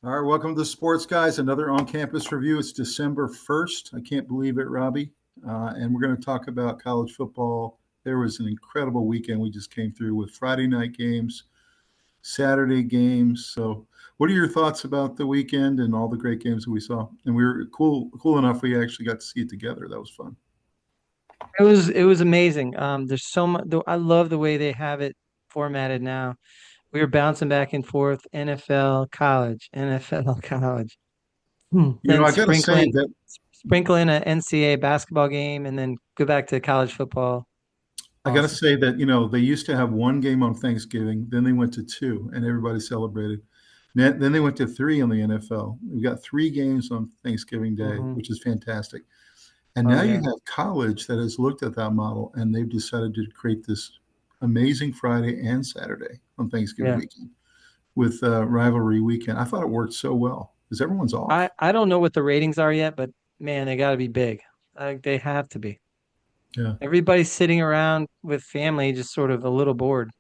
All right, welcome to the Sports Guys, another on-campus review. It's December 1st. I can't believe it, Robbie. And we're going to talk about college football. There was an incredible weekend we just came through with Friday night games, Saturday games. So what are your thoughts about the weekend and all the great games that we saw? And we were cool enough we actually got to see it together. That was fun. It was amazing. There's so much. I love the way they have it formatted now. We were bouncing back and forth, NFL, college, NFL, college. Then I got to say that sprinkle in a NCAA basketball game, and then go back to college football. Awesome. they used to have one game on Thanksgiving, then they went to two, and everybody celebrated. Then they went to three on the NFL. We got three games on Thanksgiving Day, Hmm. which is fantastic. And Oh now you yeah, have college that has looked at that model and they've decided to create this amazing Friday and Saturday on Thanksgiving yeah. weekend with rivalry weekend. I thought it worked so well because everyone's off. I don't know what the ratings are yet, but man, they got to be big. Like they have to be. Yeah. Everybody's sitting around with family, just sort of a little bored.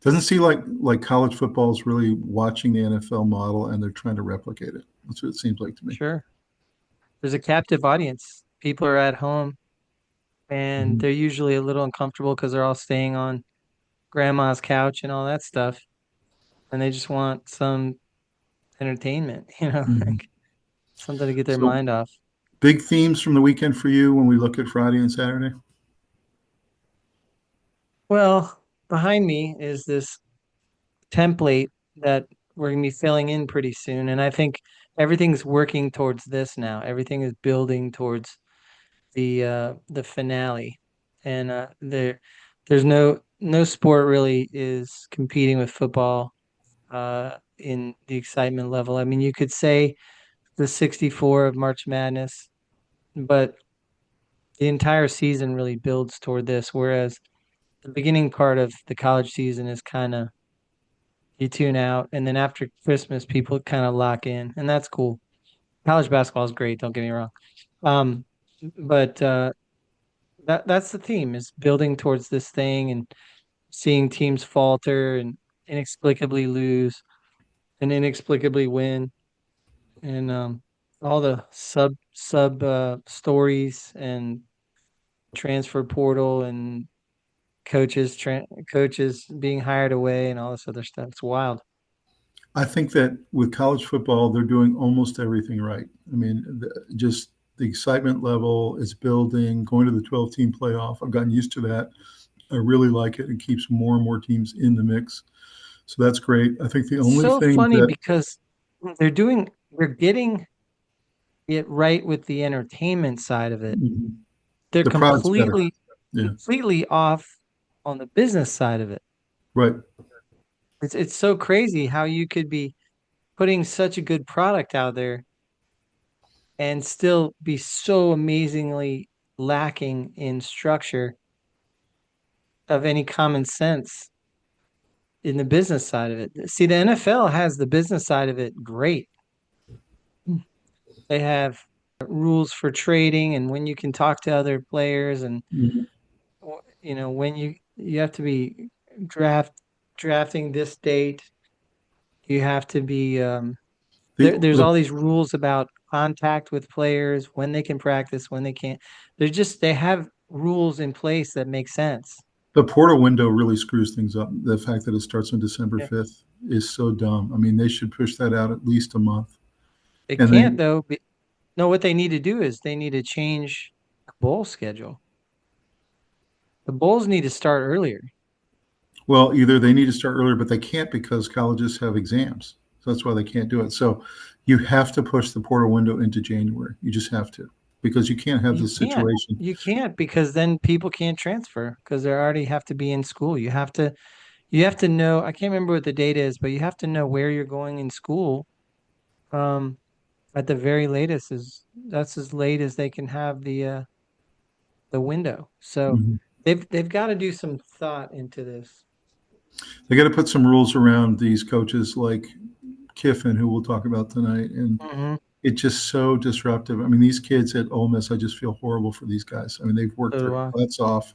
Doesn't seem like college football is really watching the NFL model and they're trying to replicate it. That's what it seems like to me. Sure. There's a captive audience. People are at home and Mhm. they're usually a little uncomfortable because they're all staying on grandma's couch and all that stuff, and they just want some entertainment, Mhm. like something to get their So mind off. big themes from the weekend for you when we look at Friday and Saturday? Well, behind me is this template that we're gonna be filling in pretty soon, and I think everything's working towards this now. Everything is building towards the finale, and there's no sport really is competing with football in the excitement level. I mean, you could say the 64 of March Madness, but the entire season really builds toward this. Whereas the beginning part of the college season is kind of you tune out, and then after Christmas, people kind of lock in, and that's cool. College basketball is great, don't get me wrong. Um, but that's the theme is building towards this thing and seeing teams falter and inexplicably lose and inexplicably win and all the sub stories and transfer portal and coaches being hired away and all this other stuff. It's wild. I think that with college football, they're doing almost everything right. I mean, just the excitement level is building, going to the 12-team playoff. I've gotten used to that. I really like it. It keeps more and more teams in the mix. So that's great. I think the It's only so thing funny that because they're getting it right with the entertainment side of it. mhm, They're the product's better. Yeah, completely off on the business side of it. right. It's so crazy how you could be putting such a good product out there and still be so amazingly lacking in structure of any common sense in the business side of it. See, the NFL has the business side of it great. They have rules for trading and when you can talk to other players and Mhm. when you have to be draft drafting this date, you have to be The, there's the all these rules about contact with players, when they can practice, when they can't. They have rules in place that make sense. the portal window really screws things up. The fact that it starts on December Yeah. 5th is so dumb. I mean, they should push that out at least a month. They And can't then, though. No, what they need to do is they need to change the bowl schedule. The bowls need to start earlier. well, either they need to start earlier, but they can't because colleges have exams. So that's why they can't do it. So you have to push the portal window into January. You just have to because you can't have You this can't. situation. You can't because then people can't transfer because they already have to be in school. You have to know, I can't remember what the date is, but you have to know where you're going in school. Um, at the very latest is that's as late as they can have the window. So Mhm. they've got to do some thought into this. They got to put some rules around these coaches like Kiffin, who we'll talk about tonight. And Hmm. it's just so disruptive. I mean, these kids at Ole Miss, I just feel horrible for these guys. I mean, they've worked So do their I. butts off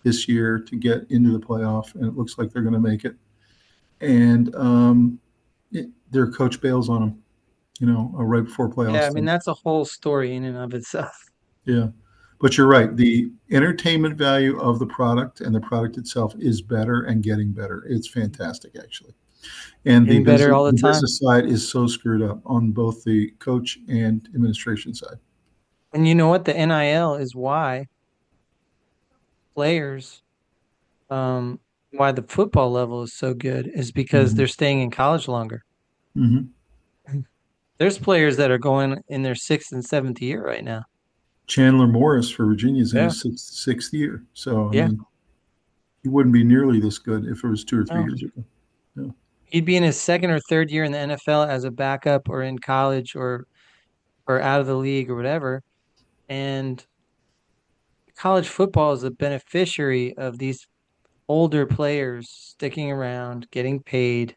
this year to get into the playoff, and it looks like they're going to make it. And their coach bails on them, right before Yeah, playoffs. I mean, that's a whole story in and of itself. Yeah. But you're right. The entertainment value of the product and the product itself is better and getting better. It's fantastic, actually. And the Getting better business, all the the time. business side is so screwed up on both the coach and administration side. And you know what? The NIL is why players, um, why the football level is so good is because Hmm. they're staying in college longer. Hmm. There's players that are going in their sixth and seventh year right now. Chandler Morris for Virginia is in Yeah. his sixth year. So, I Yeah. mean, he wouldn't be nearly this good if it was 2 or 3 No. years ago. Yeah. He'd be in his second or third year in the NFL as a backup or in college or out of the league or whatever. And college football is a beneficiary of these older players sticking around, getting paid,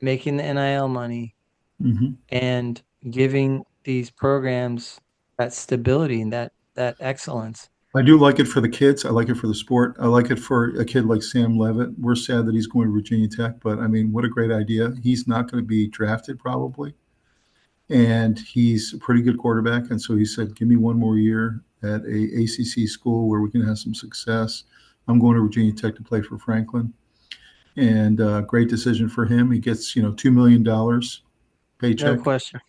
making the NIL money, Hmm. and giving these programs that stability and that excellence. I do like it for the kids. I like it for the sport. I like it for a kid like Sam Levitt. We're sad that he's going to Virginia Tech, but I mean, what a great idea. He's not going to be drafted probably, and he's a pretty good quarterback. And so he said, "Give me one more year at a ACC school where we can have some success. I'm going to Virginia Tech to play for Franklin." And great decision for him. He gets $2 million No paycheck. question.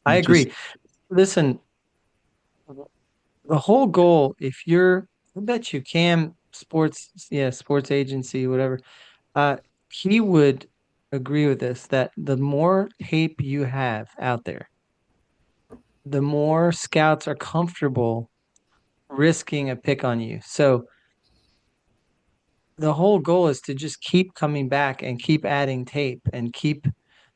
I It just agree. Listen, the whole goal, if you're, I bet you Cam sports, yeah, sports agency, whatever, uh, he would agree with this that the more tape you have out there, the more scouts are comfortable risking a pick on you. So the whole goal is to just keep coming back and keep adding tape and keep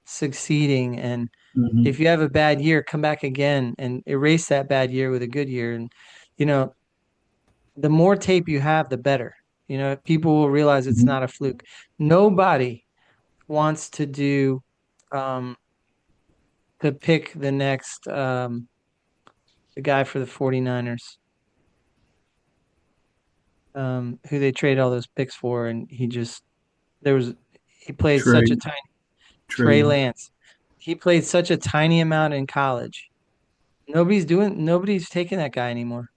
succeeding. And mhm, if you have a bad year, come back again and erase that bad year with a good year. And, you know, the more tape you have, the better. You know, people will realize it's mhm. not a fluke. Nobody wants to do um to pick the next the guy for the 49ers, who they trade all those picks for, and there was he played such a Trade, tiny Trey trade. Lance. He played such a tiny amount in college. Nobody's taking that guy anymore.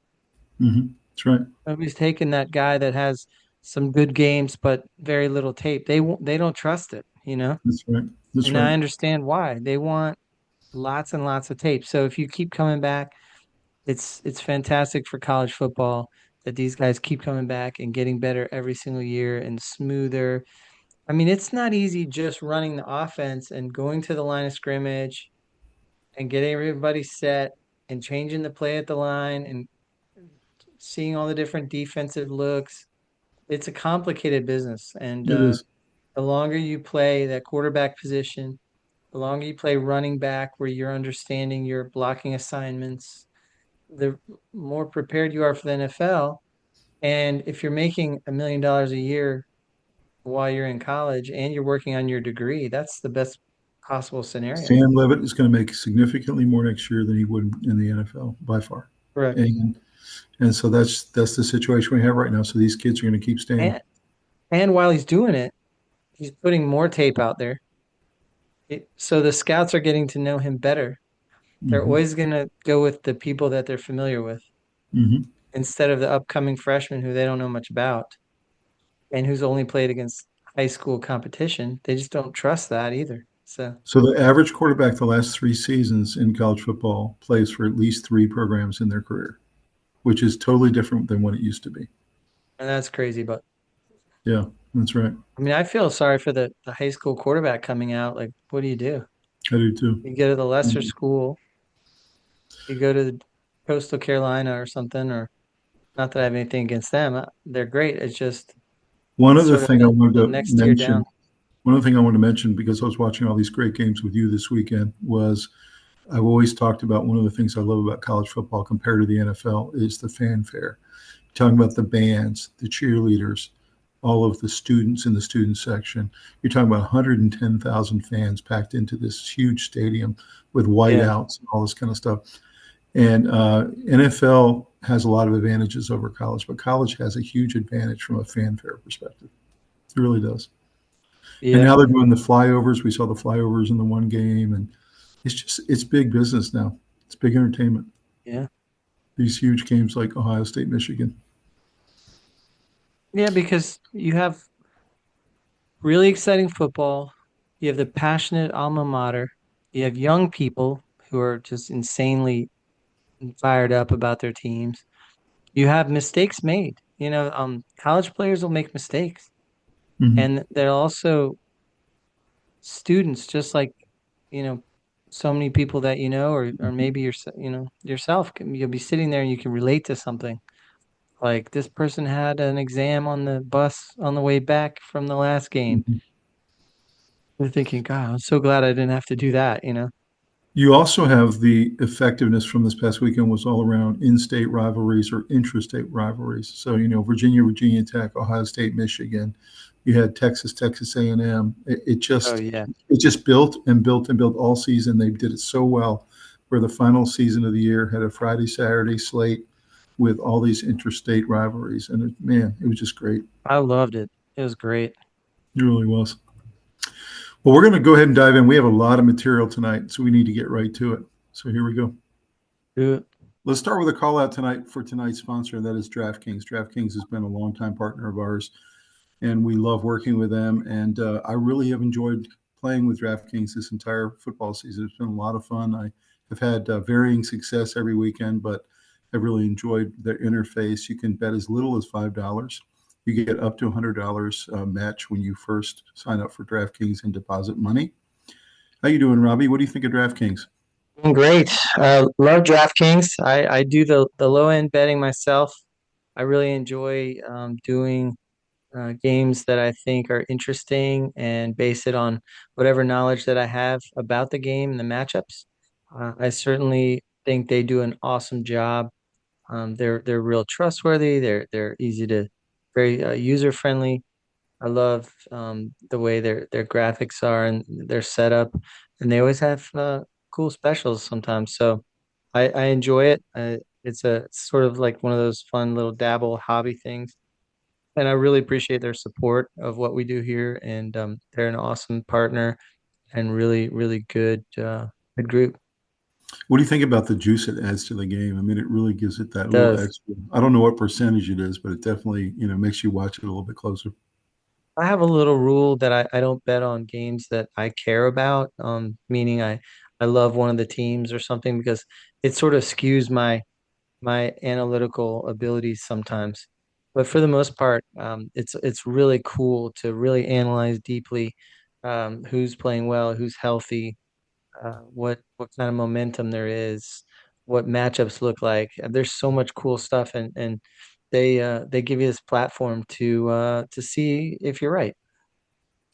That's right. Nobody's taking that guy that has some good games but very little tape. They don't trust it, you know? That's right. That's And right. I understand why. They want lots and lots of tape. So if you keep coming back, it's fantastic for college football that these guys keep coming back and getting better every single year and smoother. I mean, it's not easy just running the offense and going to the line of scrimmage and getting everybody set and changing the play at the line and seeing all the different defensive looks. It's a complicated business. And It is. the longer you play that quarterback position, the longer you play running back where you're understanding your blocking assignments, the more prepared you are for the NFL. And if you're making $1 million a year while you're in college and you're working on your degree, that's the best possible scenario. Sam Levitt is going to make significantly more next year than he would in the NFL by far. Correct. And so that's the situation we have right now. So these kids are going to keep staying. And while he's doing it, he's putting more tape out there. So the scouts are getting to know him better. They're Hmm. always going to go with the people that they're familiar with Hmm. instead of the upcoming freshman who they don't know much about and who's only played against high school competition. They just don't trust that either. So, So the average quarterback the last 3 seasons in college football plays for at least 3 programs in their career, which is totally different than what it used to be. and that's crazy. But Yeah, that's right. I mean, I feel sorry for the high school quarterback coming out. Like, what do? I do too. You go to the lesser Mhm. school, you go to the Coastal Carolina or something, or not that I have anything against them. They're great. It's just, One it's other sort of thing I wanted the to next tier down. mention, one other thing I wanted to mention, because I was watching all these great games with you this weekend, was I've always talked about one of the things I love about college football compared to the NFL is the fanfare. Talking about the bands, the cheerleaders, all of the students in the student section. You're talking about 110,000 fans packed into this huge stadium with Yeah. whiteouts and all this kind of stuff. And NFL has a lot of advantages over college, but college has a huge advantage from a fanfare perspective. It really does. And Yeah, now they're doing the flyovers. We saw the flyovers in the one game, and it's big business now. It's big entertainment. yeah, These huge games like Ohio State, Michigan. yeah. Because you have really exciting football. You have the passionate alma mater. You have young people who are just insanely fired up about their teams. You have mistakes made. College players will make mistakes, Mhm. and they're also students, just like, you know, so many people that or maybe yourself. You'll be sitting there and you can relate to something. Like this person had an exam on the bus on the way back from the last game. Mhm. They're thinking, God, I'm so glad I didn't have to do that. You also have the effectiveness from this past weekend was all around in-state rivalries or intra-state rivalries. So, Virginia, Virginia Tech, Ohio State, Michigan. You had Texas, Texas A&M. Oh yeah. It just built and built and built all season. They did it so well. Where the final season of the year had a Friday, Saturday slate with all these interstate rivalries, and man, it was just great. I loved it. It was great. It really was. Well, we're going to go ahead and dive in. We have a lot of material tonight, so we need to get right to it. So here we go. Do it. Let's start with a call out tonight for tonight's sponsor, and that is DraftKings. DraftKings has been a longtime partner of ours, and we love working with them. And I really have enjoyed playing with DraftKings this entire football season. It's been a lot of fun. I have had varying success every weekend, but I really enjoyed their interface. You can bet as little as $5. You get up to $100 match when you first sign up for DraftKings and deposit money. How you doing, Robbie? What do you think of DraftKings? Great. Love DraftKings. I do the low end betting myself. I really enjoy doing games that I think are interesting and base it on whatever knowledge that I have about the game and the matchups. I certainly think they do an awesome job. They're real trustworthy. They're easy to very user friendly. I love the way their graphics are and their setup, and they always have cool specials sometimes. So I enjoy it. It's sort of like one of those fun little dabble hobby things, and I really appreciate their support of what we do here. And they're an awesome partner and really good group. What do you think about the juice it adds to the game? I mean, it really gives it that It little does. extra. I don't know what percentage it is, but it definitely, makes you watch it a little bit closer. I have a little rule that I don't bet on games that I care about, meaning I love one of the teams or something because it sort of skews my analytical abilities sometimes. But for the most part, it's really cool to really analyze deeply who's playing well, who's healthy, what kind of momentum there is, what matchups look like. There's so much cool stuff, and they give you this platform to see if you're right.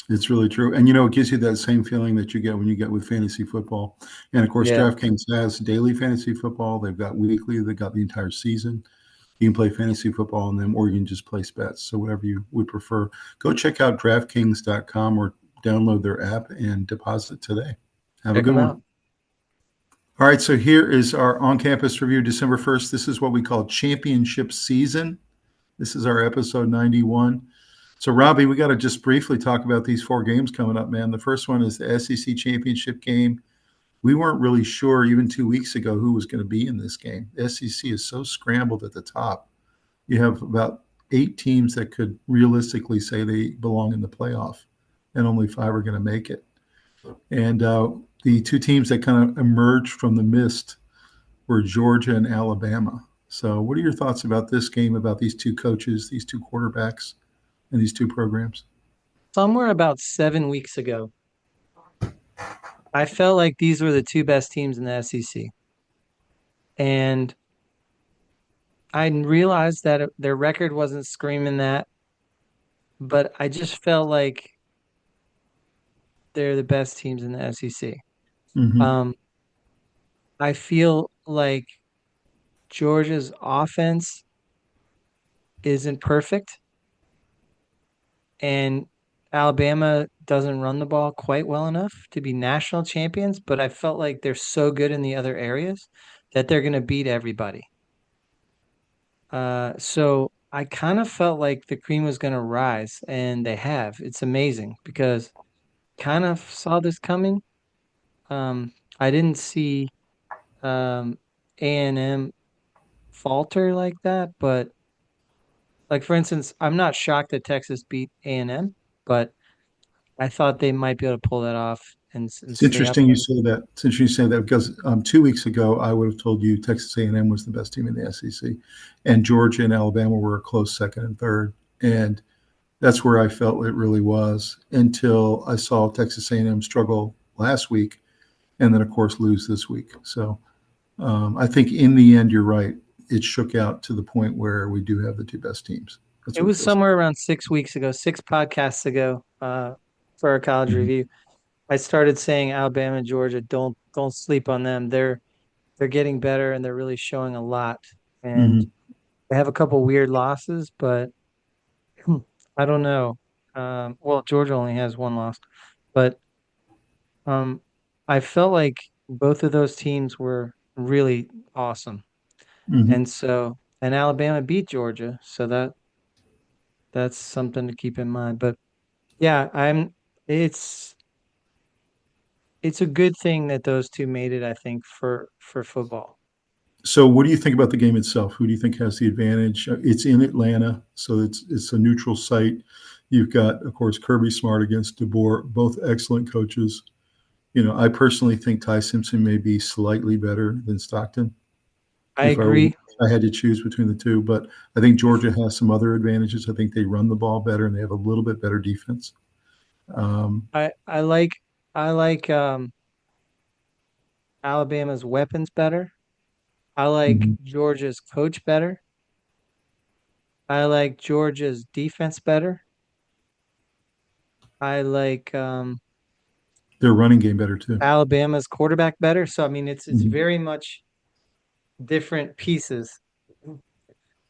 It's really true. And, it gives you that same feeling that you get when you get with fantasy football. And of course, Yeah, DraftKings has daily fantasy football. They've got weekly, they've got the entire season. You can play fantasy football on them, or you can just place bets. So, whatever you would prefer, go check out DraftKings.com or download their app and deposit today. Have a check good them one. out. All right, so here is our on-campus review, December 1st. This is what we call championship season. This is our episode 91. So, Robbie, we got to just briefly talk about these four games coming up, man. The first one is the SEC Championship game. We weren't really sure even 2 weeks ago who was going to be in this game. The SEC is so scrambled at the top. You have about 8 teams that could realistically say they belong in the playoff, and only 5 are going to make it. And the two teams that kind of emerged from the mist were Georgia and Alabama. So, what are your thoughts about this game, about these two coaches, these two quarterbacks, and these two programs? Somewhere about 7 weeks ago, I felt like these were the two best teams in the SEC, and I realized that their record wasn't screaming that, but I just felt like they're the best teams in the SEC. Mm-hmm. Um, I feel like Georgia's offense isn't perfect, and Alabama doesn't run the ball quite well enough to be national champions, but I felt like they're so good in the other areas that they're going to beat everybody. So I kind of felt like the cream was going to rise, and they have. It's amazing because kind of saw this coming. I didn't see A&M falter like that, but like for instance, I'm not shocked that Texas beat A&M, but I thought they might be able to pull that off and It's stay up interesting you there. say that. It's interesting you say that because 2 weeks ago I would have told you Texas A&M was the best team in the SEC, and Georgia and Alabama were a close second and third, and that's where I felt it really was until I saw Texas A&M struggle last week, and then of course lose this week. So I think in the end you're right. It shook out to the point where we do have the two best teams. That's It what it was feels somewhere around 6 weeks ago, 6 podcasts ago, for our college like. review. I started saying Alabama and Georgia, don't sleep on them. They're getting better and they're really showing a lot. And Mm-hmm. they have a couple weird losses, but I don't know. Well, Georgia only has one loss, but um, I felt like both of those teams were really awesome. Mm-hmm. And Alabama beat Georgia, so that's something to keep in mind. But yeah, it's it's a good thing that those two made it, I think, for football. So, what do you think about the game itself? Who do you think has the advantage? It's in Atlanta, so it's a neutral site. You've got, of course, Kirby Smart against DeBoer, both excellent coaches. I personally think Ty Simpson may be slightly better than Stockton I if agree. I had to choose between the two. But I think Georgia has some other advantages. I think they run the ball better and they have a little bit better defense. Um, I like Alabama's weapons better. I like mhm. Georgia's coach better. I like Georgia's defense better. I like Their running game better too. Alabama's quarterback better. So I mean it's Mhm. very much different pieces.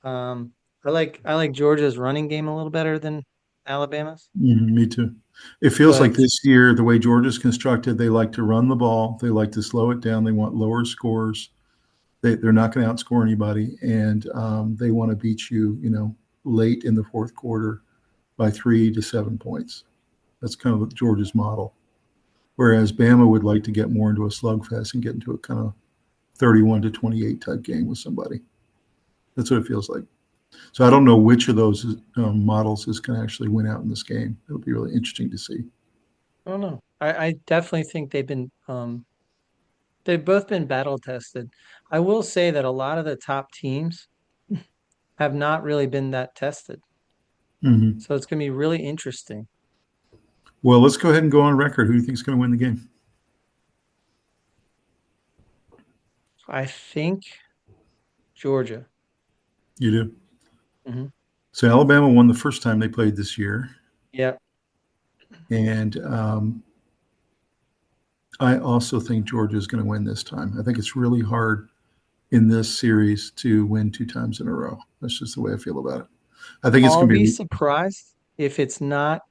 Um I like Georgia's running game a little better than Alabama's. Me too. It feels like But this year, the way Georgia's constructed, they like to run the ball. They like to slow it down. They want lower scores. They're not going to outscore anybody, and they want to beat you, late in the fourth quarter by 3 to 7 points. That's kind of Georgia's model. Whereas Bama would like to get more into a slugfest and get into a kind of 31-28 type game with somebody. That's what it feels like. So I don't know which of those models is going to actually win out in this game. It'll be really interesting to see. I don't know. I definitely think they've both been battle tested. I will say that a lot of the top teams have not really been that tested. Mm-hmm. So it's going to be really interesting. Well, let's go ahead and go on record. Who do you think is going to win the game? I think Georgia. You do. Hmm. So Alabama won the first time they played this year, Yeah. and I also think Georgia is going to win this time. I think it's really hard in this series to win 2 times in a row. That's just the way I feel about it. I think it's I'll going to be be. surprised if it's not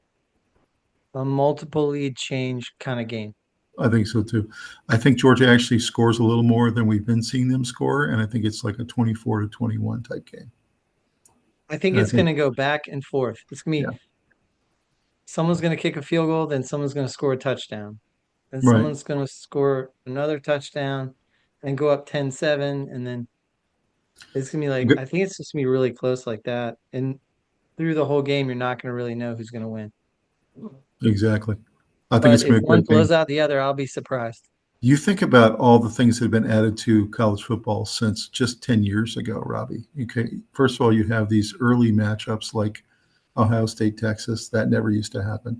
a multiple lead change kind of game. I think so too. I think Georgia actually scores a little more than we've been seeing them score, and I think it's like a 24-21 type game. I think And I it's going think, to go back and forth. It's going to yeah, be someone's going to kick a field goal, then someone's going to score a touchdown. Then right. someone's going to score another touchdown and go up 10-7. And then it's going to be like, I think it's just going to be really close like that. And through the whole game, you're not going to really know who's going to win. Exactly. I think But it's if going to be a one great game. blows out the other, I'll be surprised. You think about all the things that have been added to college football since just 10 years ago, Robbie. Okay. First of all, you have these early matchups like Ohio State, Texas. That never used to happen.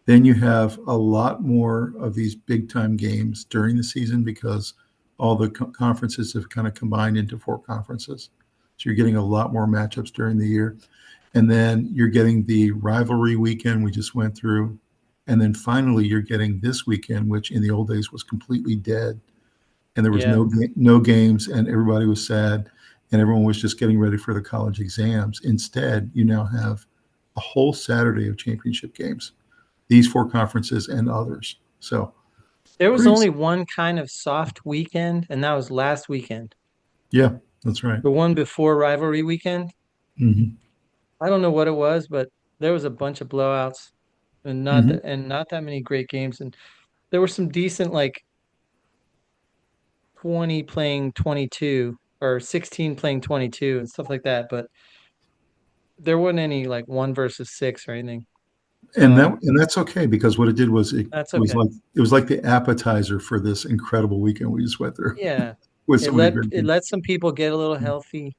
Then you have a lot more of these big time games during the season because all the conferences have kind of combined into 4 conferences. So you're getting a lot more matchups during the year. And then you're getting the rivalry weekend we just went through. And then finally, you're getting this weekend, which in the old days was completely dead. And there was Yeah. no games, and everybody was sad, and everyone was just getting ready for the college exams. Instead, you now have a whole Saturday of championship games, these 4 conferences and others. So There was pretty, only one kind of soft weekend, and that was last weekend. yeah, that's right. The one before rivalry weekend, Mm-hmm. I don't know what it was, but there was a bunch of blowouts and Hmm. not that many great games. And there were some decent like 20 playing 22 or 16 playing 22 and stuff like that, but there wasn't any like 1 versus 6 or anything. Um, And that's okay because what it did was that's okay. it was like the appetizer for this incredible weekend we just went through Yeah. with so many great It games. let some people get a little healthy,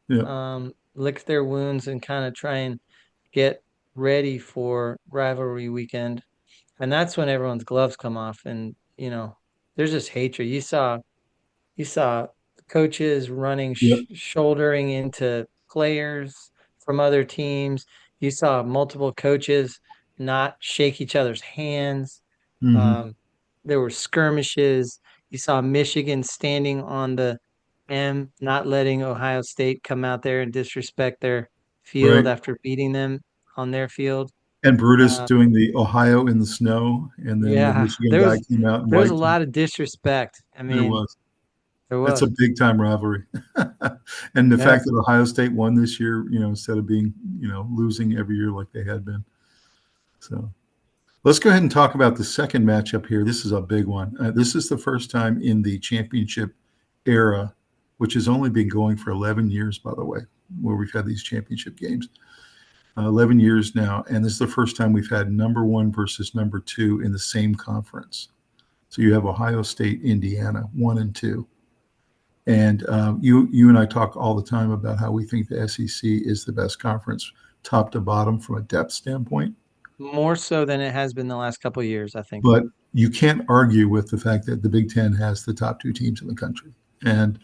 Yeah, lick their wounds and kind of try and get ready for rivalry weekend. And that's when everyone's gloves come off and, there's just hatred. You saw coaches running, yeah, shouldering into players from other teams. You saw multiple coaches not shake each other's hands. hmm, Um, there were skirmishes. You saw Michigan standing on the M, not letting Ohio State come out there and disrespect their field right. after beating them on their field. And Brutus Uh, doing the Ohio in the snow, and then the yeah, Michigan guy came out and there was a wiped him. lot of disrespect. I There mean, was. there That's a was. big time rivalry. And the Yeah. fact that Ohio State won this year, instead of being, losing every year like they had been. So let's go ahead and talk about the second matchup here. This is a big one. This is the first time in the championship era, which has only been going for 11 years, by the way, where we've had these championship games. 11 years now. And this is the first time we've had number one versus number two in the same conference. So you have Ohio State, Indiana, 1 and 2. And you and I talk all the time about how we think the SEC is the best conference, top to bottom, from a depth standpoint. More so than it has been the last couple of years, I think. But you can't argue with the fact that the Big Ten has the top two teams in the country, and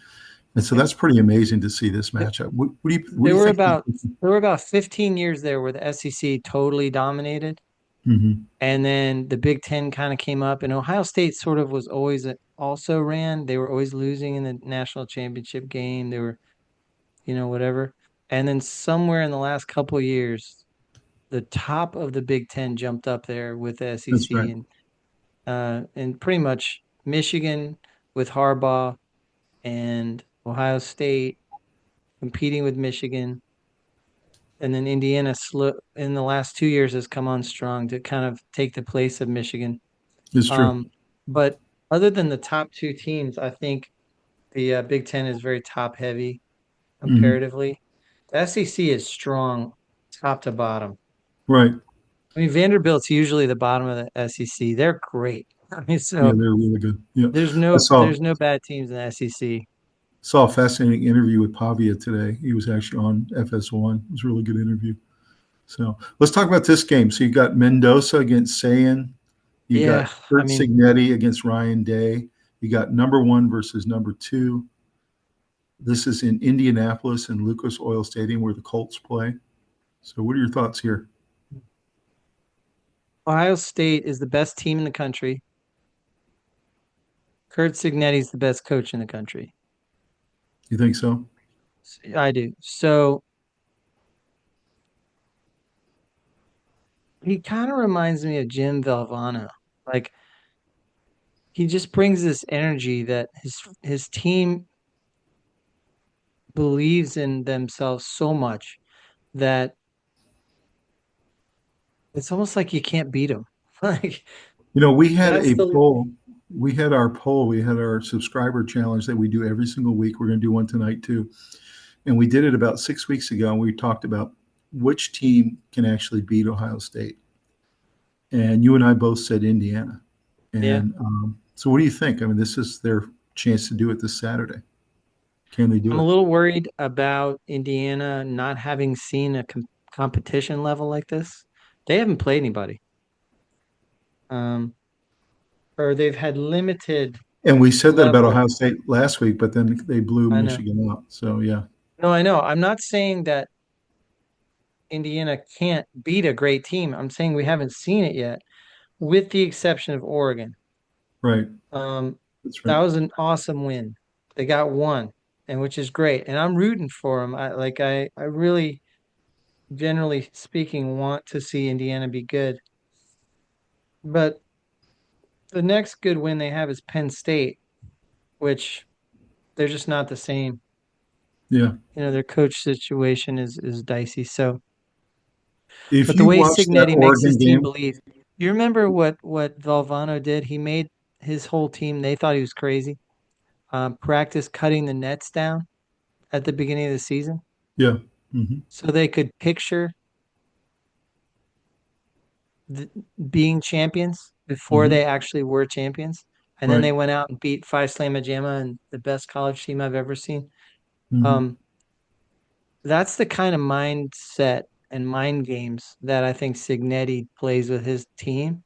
so Yep. that's pretty amazing to see this Th- matchup. What do There you were think? about there were about 15 years there where the SEC totally dominated, Mhm. and then the Big Ten kind of came up, and Ohio State sort of was always also ran. They were always losing in the national championship game. They were, whatever. And then somewhere in the last couple of years, the top of the Big Ten jumped up there with the That's right. SEC, and pretty much Michigan with Harbaugh and Ohio State competing with Michigan, and then Indiana in the last 2 years has come on strong to kind of take the place of Michigan. It's true. Um, but other than the top two teams, I think the Big Ten is very top heavy Mhm. comparatively. The SEC is strong top to bottom. Right. I mean, Vanderbilt's usually the bottom of the SEC. They're great. I mean, Yeah, so they're really good. Yeah. there's I no saw there's no bad teams in the SEC. saw a fascinating interview with Pavia today. He was actually on FS1. It was a really good interview. So let's talk about this game. So you got Mendoza against Sayan. You got Yeah, I Kurt mean, Signetti against Ryan Day. You got number one versus number two. This is in Indianapolis and Lucas Oil Stadium where the Colts play. So what are your thoughts here? Ohio State is the best team in the country. Kurt Signetti's the best coach in the country. You think so? I do. So he kind of reminds me of Jim Valvano. Like he just brings this energy that his team believes in themselves so much that it's almost like you can't beat them. Like We had that's a the poll. We had our poll. We had our subscriber challenge that we do every single week. We're going to do one tonight too. And we did it about 6 weeks ago. And we talked about which team can actually beat Ohio State. And you and I both said Indiana. yeah. And so, what do you think? I mean, this is their chance to do it this Saturday. Can they do I'm a it? little worried about Indiana not having seen a competition level like this. They haven't played anybody. Um, or they've had limited And we said that about level. Ohio State last week, but then they blew I know. Michigan out. So, yeah, No, I know. I'm not saying that Indiana can't beat a great team. I'm saying we haven't seen it yet, with the exception of Oregon. right. Um, That's right. that was an awesome win. They got one, and which is great. And I'm rooting for them. I really, generally speaking, want to see Indiana be good. But the next good win they have is Penn State, which they're just not the same. Yeah. Their coach situation is dicey. So. If But the you way watch that Signetti makes his Oregon team game, believe, you remember what Valvano did? He made his whole team, they thought he was crazy. Practice cutting the nets down at the beginning of the season yeah. Hmm. so they could picture th being champions before Hmm. they actually were champions. And then Right. they went out and beat Phi Slamma Jamma and the best college team I've ever seen. Hmm. Um, that's the kind of mindset and mind games that I think Signetti plays with his team,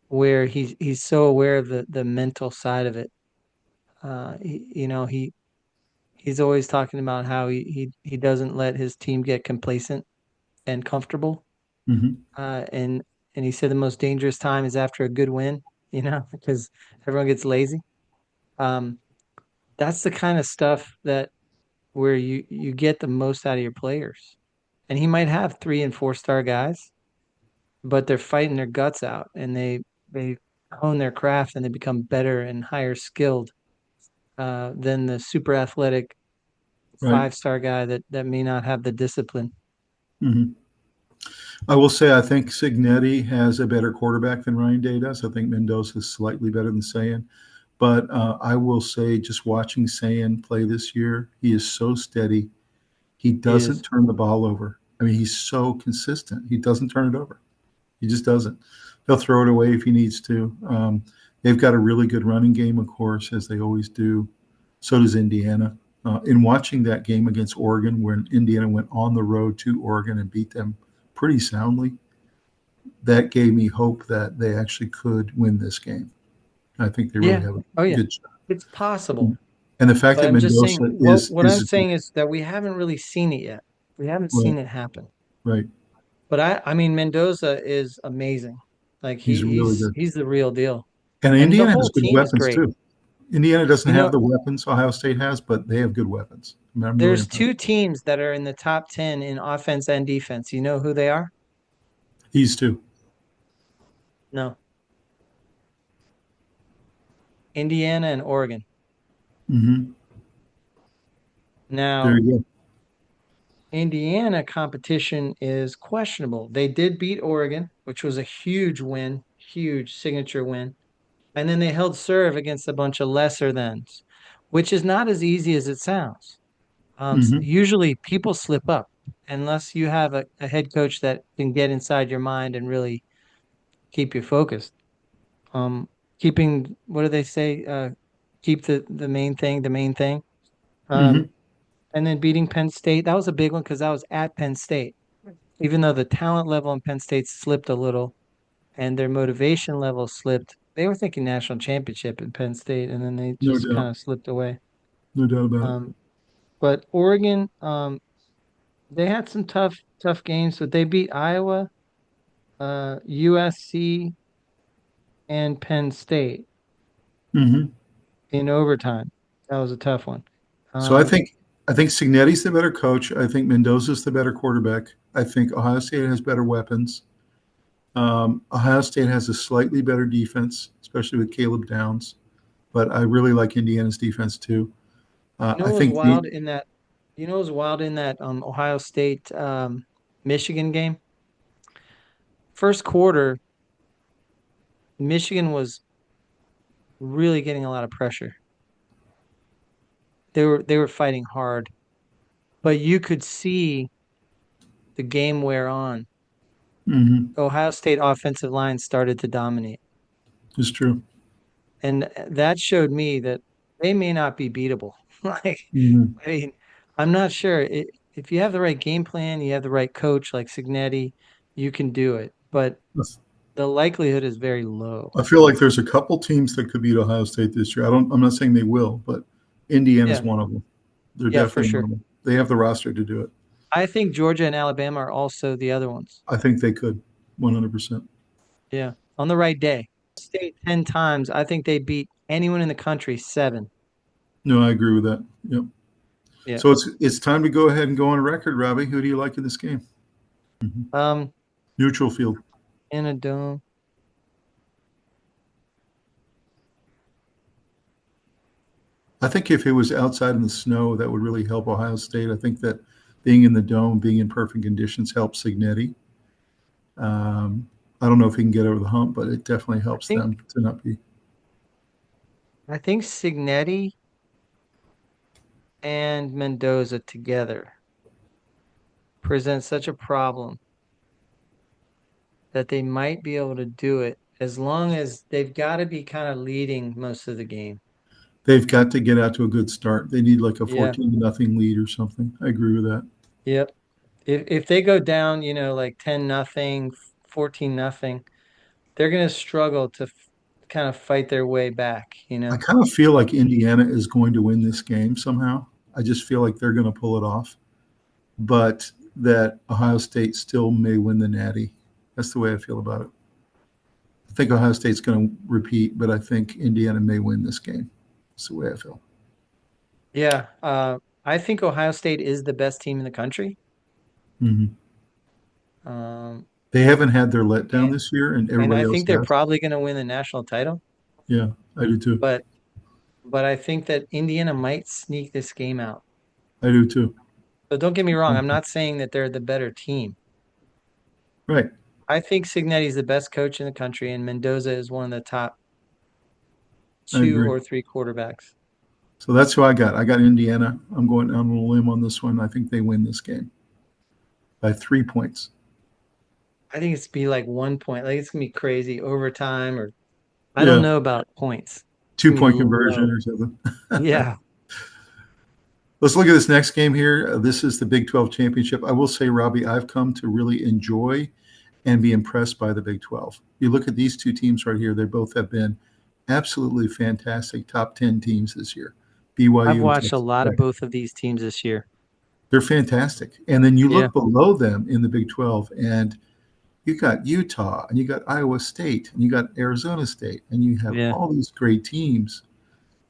where he's so aware of the mental side of it. He's always talking about how he doesn't let his team get complacent and comfortable. Hmm. Uh, and and he said the most dangerous time is after a good win, because everyone gets lazy. Um, that's the kind of stuff that where you get the most out of your players. And he might have 3 and 4 star guys, but they're fighting their guts out and they hone their craft and they become better and higher skilled than the super athletic Right. 5 star guy that may not have the discipline. Hmm. I will say I think Signetti has a better quarterback than Ryan Day does. I think Mendoza is slightly better than Sayan. But I will say, just watching Sayan play this year, he is so steady. He He doesn't is. turn the ball over. I mean, he's so consistent. He doesn't turn it over. He just doesn't. He'll throw it away if he needs to. They've got a really good running game, of course, as they always do. So does Indiana. In watching that game against Oregon, when Indiana went on the road to Oregon and beat them pretty soundly, that gave me hope that they actually could win this game. I think they really Yeah. have a Oh yeah. good shot. It's possible. And the fact But that I'm just saying Mendoza what I'm is saying is that we haven't really seen it yet. We haven't right, seen it happen. right. But I mean Mendoza is amazing. Like He's really good. he's the real deal. And And the Indiana has whole good team is weapons great. too. Indiana doesn't You have know, the weapons Ohio State has, but they have good weapons. I mean, I'm really there's impressed. 2 teams that are in the top 10 in offense and defense. You know who they are? These two. No. Indiana and Oregon. Hmm. There Now, you go. Indiana competition is questionable. They did beat Oregon, which was a huge win, huge signature win. And then they held serve against a bunch of lesser thans, which is not as easy as it sounds. Hmm. Usually people slip up unless you have a head coach that can get inside your mind and really keep you focused. Um, Keeping, what do they say? Keep the main thing, the main thing. Hmm. Um, and then beating Penn State, that was a big one because that was at Penn State. Even though the talent level in Penn State slipped a little and their motivation level slipped, they were thinking national championship in Penn State, and then they No just doubt. kind of slipped away. No doubt about it. Um, but Oregon, they had some tough games, but they beat Iowa, USC, and Penn State Hmm. in overtime. That was a tough one. So Um, I think Signetti's the better coach. I think Mendoza's the better quarterback. I think Ohio State has better weapons. Ohio State has a slightly better defense, especially with Caleb Downs. But I really like Indiana's defense too. you know I what was think the wild in that? You know what was wild in that Ohio State Michigan game? First quarter, Michigan was really getting a lot of pressure. They were fighting hard, but you could see the game wear on. hmm Ohio State offensive line started to dominate. is true. And that showed me that they may not be beatable. Like, Hmm. I mean, I'm not sure. If you have the right game plan, you have the right coach like Signetti, you can do it. But the likelihood is very low. I feel like there's a couple teams that could beat Ohio State this year. I'm not saying they will, but Indiana's Yeah, one of them. They're yeah, for definitely one sure. of them. They have the roster to do it. I think Georgia and Alabama are also the other ones. I think they could, 100%. Yeah, on the right day. State 10 times. I think they beat anyone in the country 7. No, I agree with that. Yep. Yeah. So it's time to go ahead and go on record, Robbie. Who do you like in this game? Mhm. Um, Neutral field. in a dome. I think if it was outside in the snow, that would really help Ohio State. I think that being in the dome, being in perfect conditions helps Signetti. I don't know if he can get over the hump, but it definitely I helps think them to not be. I think Signetti and Mendoza together present such a problem that they might be able to do it as long as they've got to be kind of leading most of the game. They've got to get out to a good start. They need like a Yeah. 14 to nothing lead or something. I agree with that. Yep. If they go down, like 10-0, 14-0, they're going to struggle to kind of fight their way back, you I know? kind of feel like Indiana is going to win this game somehow. I just feel like they're going to pull it off, but that Ohio State still may win the Natty. That's the way I feel about it. I think Ohio State's going to repeat, but I think Indiana may win this game. That's the way I feel. Yeah. I think Ohio State is the best team in the country. Hmm. Um, They haven't had their letdown and, this year, and and everybody I else think they're has. probably going to win the national title, Yeah, I do too. but I think that Indiana might sneak this game out. I do too. So don't get me wrong, I'm not saying that they're the better team. Right. I think Signetti's the best coach in the country, and Mendoza is one of the top I two agree. or three quarterbacks. So that's who I got. I got Indiana. I'm going on a limb on this one. I think they win this game by 3 points. I think it's be like 1 point. Like it's gonna be crazy overtime, or I don't Yeah, know about points. It's two gonna be point conversion low. or something. Yeah, Let's look at this next game here. This is the Big 12 championship. I will say, Robbie, I've come to really enjoy and be impressed by the Big 12. You look at these two teams right here, they both have been absolutely fantastic top 10 teams this year. I've BYU and watched a Texas lot of Tech. both of these teams this year. They're fantastic. And then you Yeah, look below them in the Big 12, and you got Utah, and you got Iowa State, and you got Arizona State, and you have yeah. all these great teams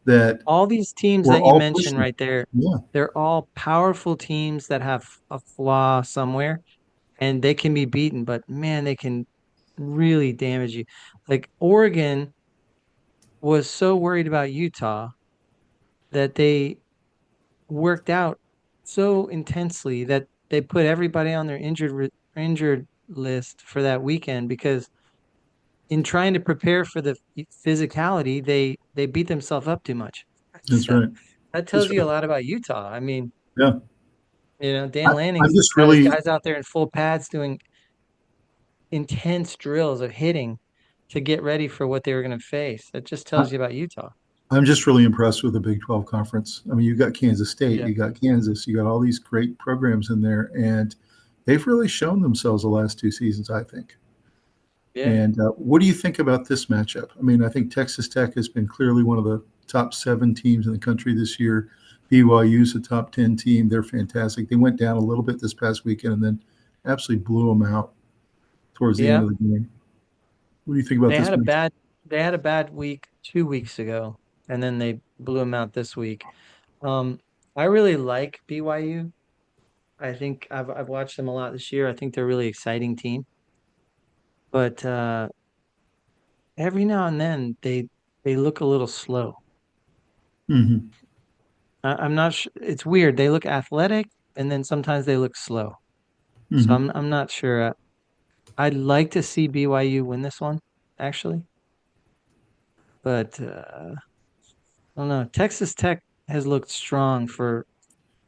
that All these teams were that you all mentioned pushing. right there, Yeah, they're all powerful teams that have a flaw somewhere, and they can be beaten, but man, they can really damage you. Like Oregon was so worried about Utah that they worked out so intensely that they put everybody on their injured list for that weekend because in trying to prepare for the physicality, they beat themselves up too much. that's So right. that That's tells you a right. lot about Utah. I mean, Yeah. Dan I, I'm Lanning's just got his really guys out there in full pads doing intense drills of hitting to get ready for what they were going to face. That just tells you about Utah. I'm just really impressed with the Big 12 conference. I mean, you got Kansas State, Yeah. you got Kansas, you got all these great programs in there, and they've really shown themselves the last two seasons, I think. Yeah. And what do you think about this matchup? I mean, I think Texas Tech has been clearly one of the top 7 teams in the country this year. BYU's a top 10 team. They're fantastic. They went down a little bit this past weekend and then absolutely blew them out towards the end Yeah. of the game. What do you think about They this had a matchup? bad they had a bad week 2 weeks ago, and then they blew them out this week. Um, I really like BYU. I think I've watched them a lot this year. I think they're a really exciting team. But every now and then they look a little slow. Mm-hmm. I'm not sure. It's weird. They look athletic, and then sometimes they look slow. So Mm-hmm. I'm not sure. I'd like to see BYU win this one, actually, but I don't know. Texas Tech has looked strong for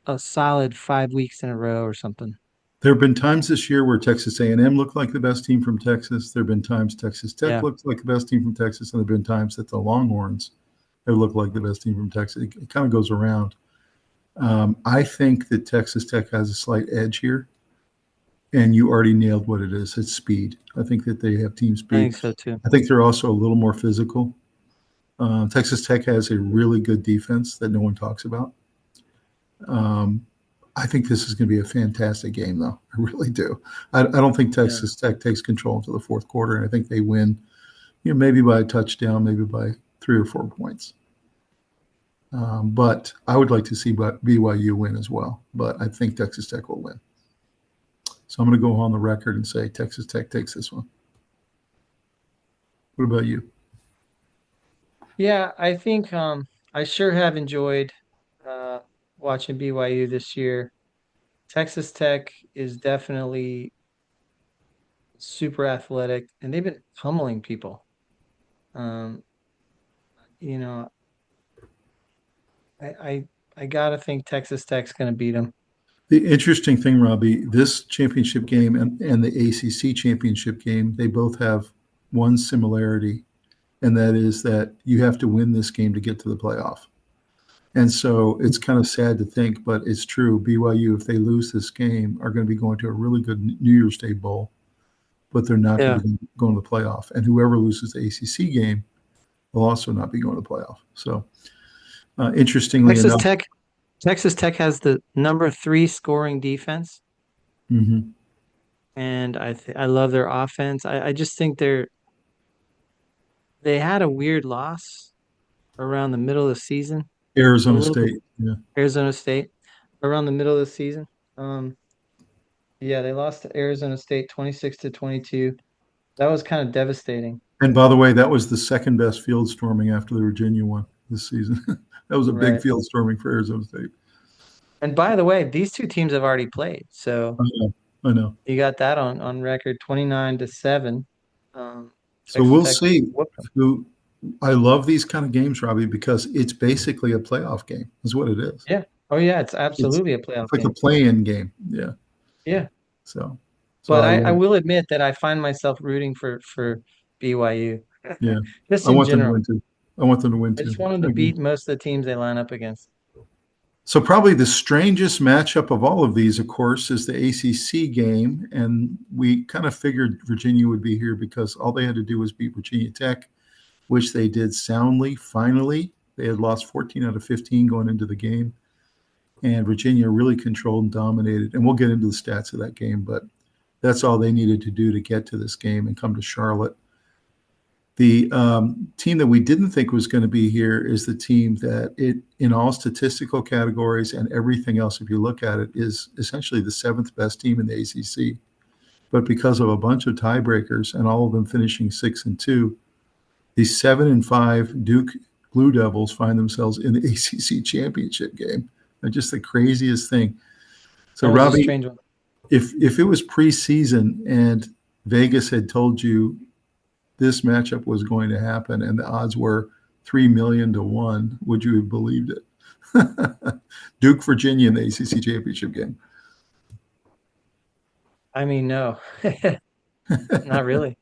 a solid 5 weeks in a row or something. There have been times this year where Texas A&M looked like the best team from Texas. There have been times Texas Tech Yeah. looked like the best team from Texas, and there have been times that the Longhorns have looked like the best team from Texas. It kind of goes around. I think that Texas Tech has a slight edge here, and you already nailed what it is. It's speed. I think that they have team I speed. think so too. I think they're also a little more physical. Texas Tech has a really good defense that no one talks about. Um, I think this is going to be a fantastic game, though. I really do. I don't think Yeah. Texas Tech takes control until the fourth quarter, and I think they win, maybe by a touchdown, maybe by 3 or 4 points. But I would like to see BYU win as well. But I think Texas Tech will win. So I'm going to go on the record and say Texas Tech takes this one. What about you? Yeah, I think I sure have enjoyed uh watching BYU this year. Texas Tech is definitely super athletic, and they've been pummeling people. Um, you know, I I, I gotta think Texas Tech's gonna beat them. The interesting thing, Robbie, this championship game and the ACC championship game, they both have one similarity, and that is that you have to win this game to get to the playoff. And so it's kind of sad to think, but it's true. BYU, if they lose this game, are going to be going to a really good New Year's Day bowl, but they're not going Yeah, to be going to the playoff. And whoever loses the ACC game will also not be going to the playoff. So, interestingly Texas enough, Tech Texas Tech has the number three scoring defense, mhm, and I love their offense. I just think they had a weird loss around the middle of the season, a Arizona little bit. State, yeah. Arizona State around the middle of the season. Um, yeah, they lost to Arizona State 26-22. That was kind of devastating. And by the way, that was the second best field storming after the Virginia one this season. That was a big Right. field storming for Arizona State. And by the way, these two teams have already played. So I know. I know. you got that on record 29-7. Um, So Texas we'll Tech see whooped them. who. I love these kind of games, Robbie, because it's basically a playoff game, is what it is. Yeah. Oh yeah, it's It's, absolutely a it's playoff like a game. play-in game. Yeah. Yeah. So But I I love it. will admit that I find myself rooting for BYU. Yeah. Just I in want them to general. win too. I want them to win I just too. want them I to agree. beat most of the teams they line up against. So probably the strangest matchup of all of these, of course, is the ACC game, and we kind of figured Virginia would be here because all they had to do was beat Virginia Tech, which they did soundly. Finally, they had lost 14 out of 15 going into the game, and Virginia really controlled and dominated. And we'll get into the stats of that game, but that's all they needed to do to get to this game and come to Charlotte. The team that we didn't think was going to be here is the team that in all statistical categories and everything else, if you look at it, is essentially the seventh best team in the ACC. But because of a bunch of tiebreakers and all of them finishing 6-2, the 7-5 Duke Blue Devils find themselves in the ACC championship game. They're just the craziest thing. So, That was a Robbie, strange one. if it was preseason and Vegas had told you this matchup was going to happen and the odds were 3 million to 1, would you have believed it? Duke, Virginia in the ACC championship game. I mean, no, not really.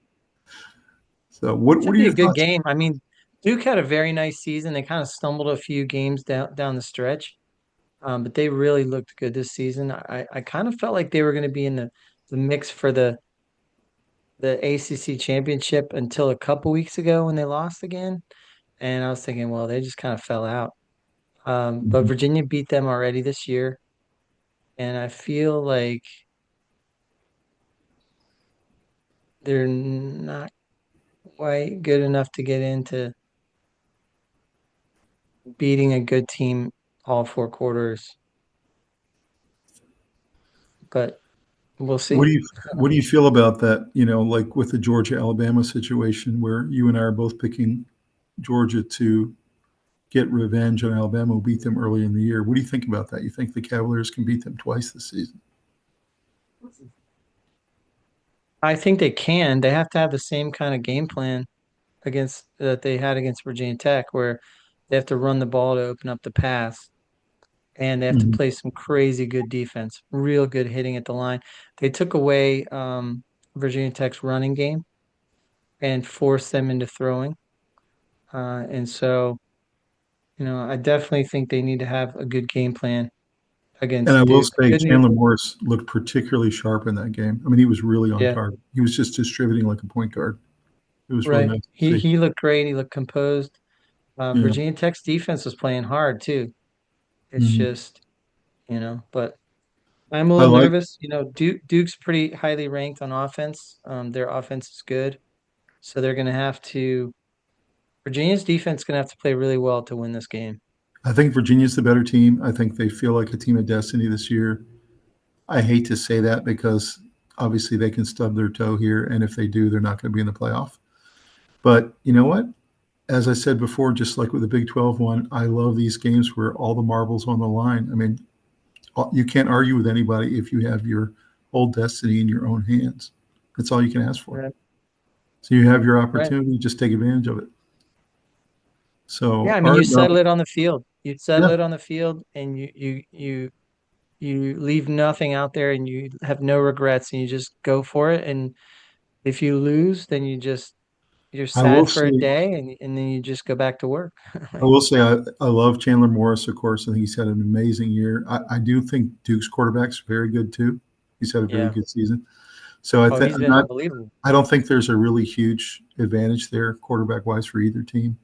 So, It what should are be a your good thoughts? game. I mean, Duke had a very nice season. They kind of stumbled a few games down the stretch, but they really looked good this season. I kind of felt like they were going to be in the mix for the ACC championship until a couple weeks ago when they lost again. And I was thinking, well, they just kind of fell out. But Mhm. Virginia beat them already this year, and I feel like they're not quite good enough to get into beating a good team all four quarters. But we'll What see. do you feel about that? Like with the Georgia Alabama situation, where you and I are both picking Georgia to get revenge on Alabama, who beat them early in the year. What do you think about that? You think the Cavaliers can beat them twice this season? I think they can. They have to have the same kind of game plan against that they had against Virginia Tech, where they have to run the ball to open up the pass, and they have to Mhm. play some crazy good defense, real good hitting at the line. They took away Virginia Tech's running game and forced them into throwing, and so I definitely think they need to have a good game plan And I against will Duke. say, Good news, Chandler Morris looked particularly sharp in that game. I mean, he was really on yeah, target. He was just distributing like a point guard. It was really right. nice to He see. he looked great. He looked composed. Yeah. Virginia Tech's defense was playing hard too. It's Mhm. just, but I'm a I little like. nervous. Duke's pretty highly ranked on offense. Their offense is good, so they're going to have to. Virginia's defense is going to have to play really well to win this game. I think Virginia's the better team. I think they feel like a team of destiny this year. I hate to say that because obviously they can stub their toe here, and if they do, they're not going to be in the playoff. But you know what? As I said before, just like with the Big 12 one, I love these games where all the marbles on the line. I mean, you can't argue with anybody if you have your whole destiny in your own hands. That's all you can ask for. Right. So you have your Right. opportunity, just take advantage of it. Yeah, So I mean, you Art, settle it on the field. You settle yeah, it on the field, and you leave nothing out there, and you have no regrets, and you just go for it. And if you lose, then you're I will sad for a say, day, and then you just go back to work. I will say, I love Chandler Morris. Of course, I think he's had an amazing year. I do think Duke's quarterback's very good too. He's had a very Yeah. good season. So I Oh, think he's been unbelievable. I don't think there's a really huge advantage there quarterback wise for either team.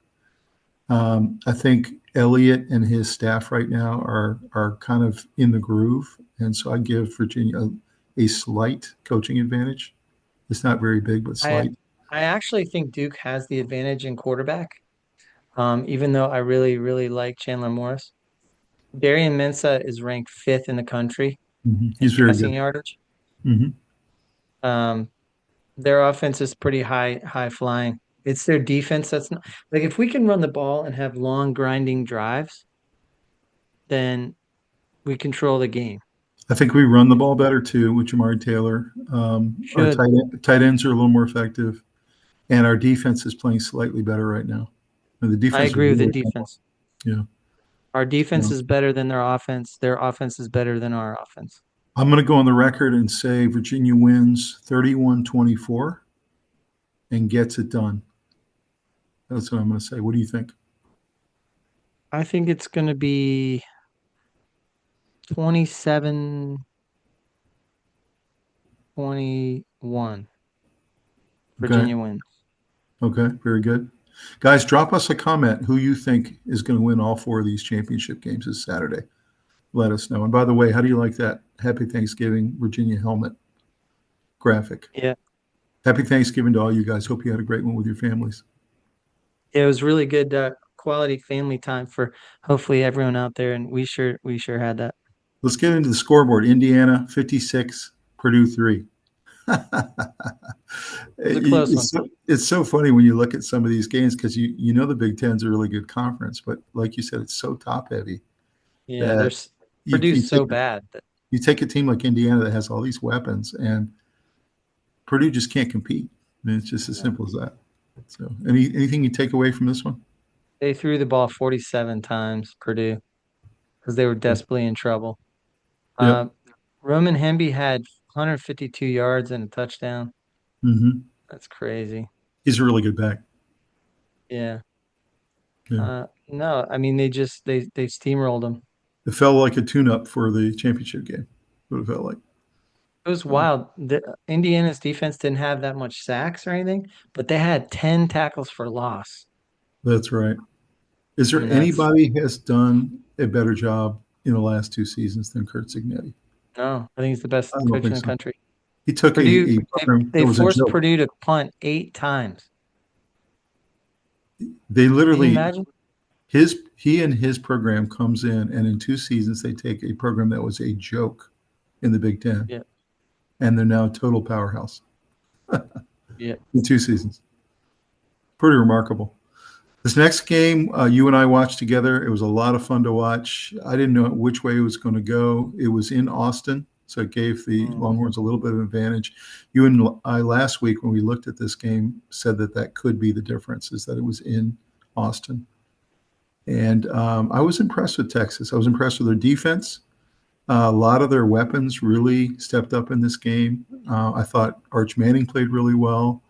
I think Elliott and his staff right now are kind of in the groove, and so I give Virginia a slight coaching advantage. It's not very big, but I slight. I actually think Duke has the advantage in quarterback. Even though I really, really like Chandler Morris. Darian Mensah is ranked fifth in the country in He's very passing good. yardage. hmm Um, their offense is pretty high flying. It's their defense that's not like if we can run the ball and have long grinding drives, then we control the game. I think we run the ball better too with Jamari Taylor. Our Should. tight ends are a little more effective, and our defense is playing slightly better right now. And the I defense is agree with the really coming. defense. Yeah. Our defense So is better than their offense. Their offense is better than our offense. I'm going to go on the record and say Virginia wins 31-24 and gets it done. That's what I'm going to say. What do you think? I think it's going to be 27-21. Okay. Virginia wins. Okay. Very good. Guys, drop us a comment who you think is going to win all four of these championship games this Saturday. Let us know. And by the way, how do you like that Happy Thanksgiving Virginia helmet graphic? Yeah. Happy Thanksgiving to all you guys. Hope you had a great one with your families. It was really good quality family time for hopefully everyone out there, and we sure had that. Let's get into the scoreboard. Indiana 56, Purdue 3. It was a close one. It's so funny when you look at some of these games because you know the Big Ten's a really good conference, but like you said, it's so top heavy Yeah, that there's you, you Purdue's so take bad that you take a team like Indiana that has all these weapons, and Purdue just can't compete. I mean, it's just as simple as that. So, anything you take away from this one? they threw the ball 47 times, Purdue, because they were desperately in trouble. Yep. Uh, Roman Hemby had 152 yards and a touchdown. hmm That's crazy. He's a really good back. Yeah. Yeah. No, I mean they steamrolled them. It felt like a tune-up for the championship game. What it felt like. It was wild. Indiana's defense didn't have that much sacks or anything, but they had 10 tackles for loss. That's right. Is I there mean, that's anybody has done a better job in the last two seasons than Kurt Signetti? no, I think he's the best I don't coach in think the so. country. He took Purdue, a they, program that they was a forced joke. Purdue to punt 8 times. They Can you literally imagine? he and his program comes in, and in 2 seasons they take a program that was a joke in the Big Ten, Yeah, and they're now a total powerhouse yeah. in 2 seasons. Pretty remarkable. This next game, you and I watched together. It was a lot of fun to watch. I didn't know which way it was going to go. It was in Austin, so it gave the Mm. Longhorns a little bit of advantage. You and I last week, when we looked at this game, said that that could be the difference, is that it was in Austin. And I was impressed with Texas. I was impressed with their defense. A lot of their weapons really stepped up in this game. I thought Arch Manning played really well.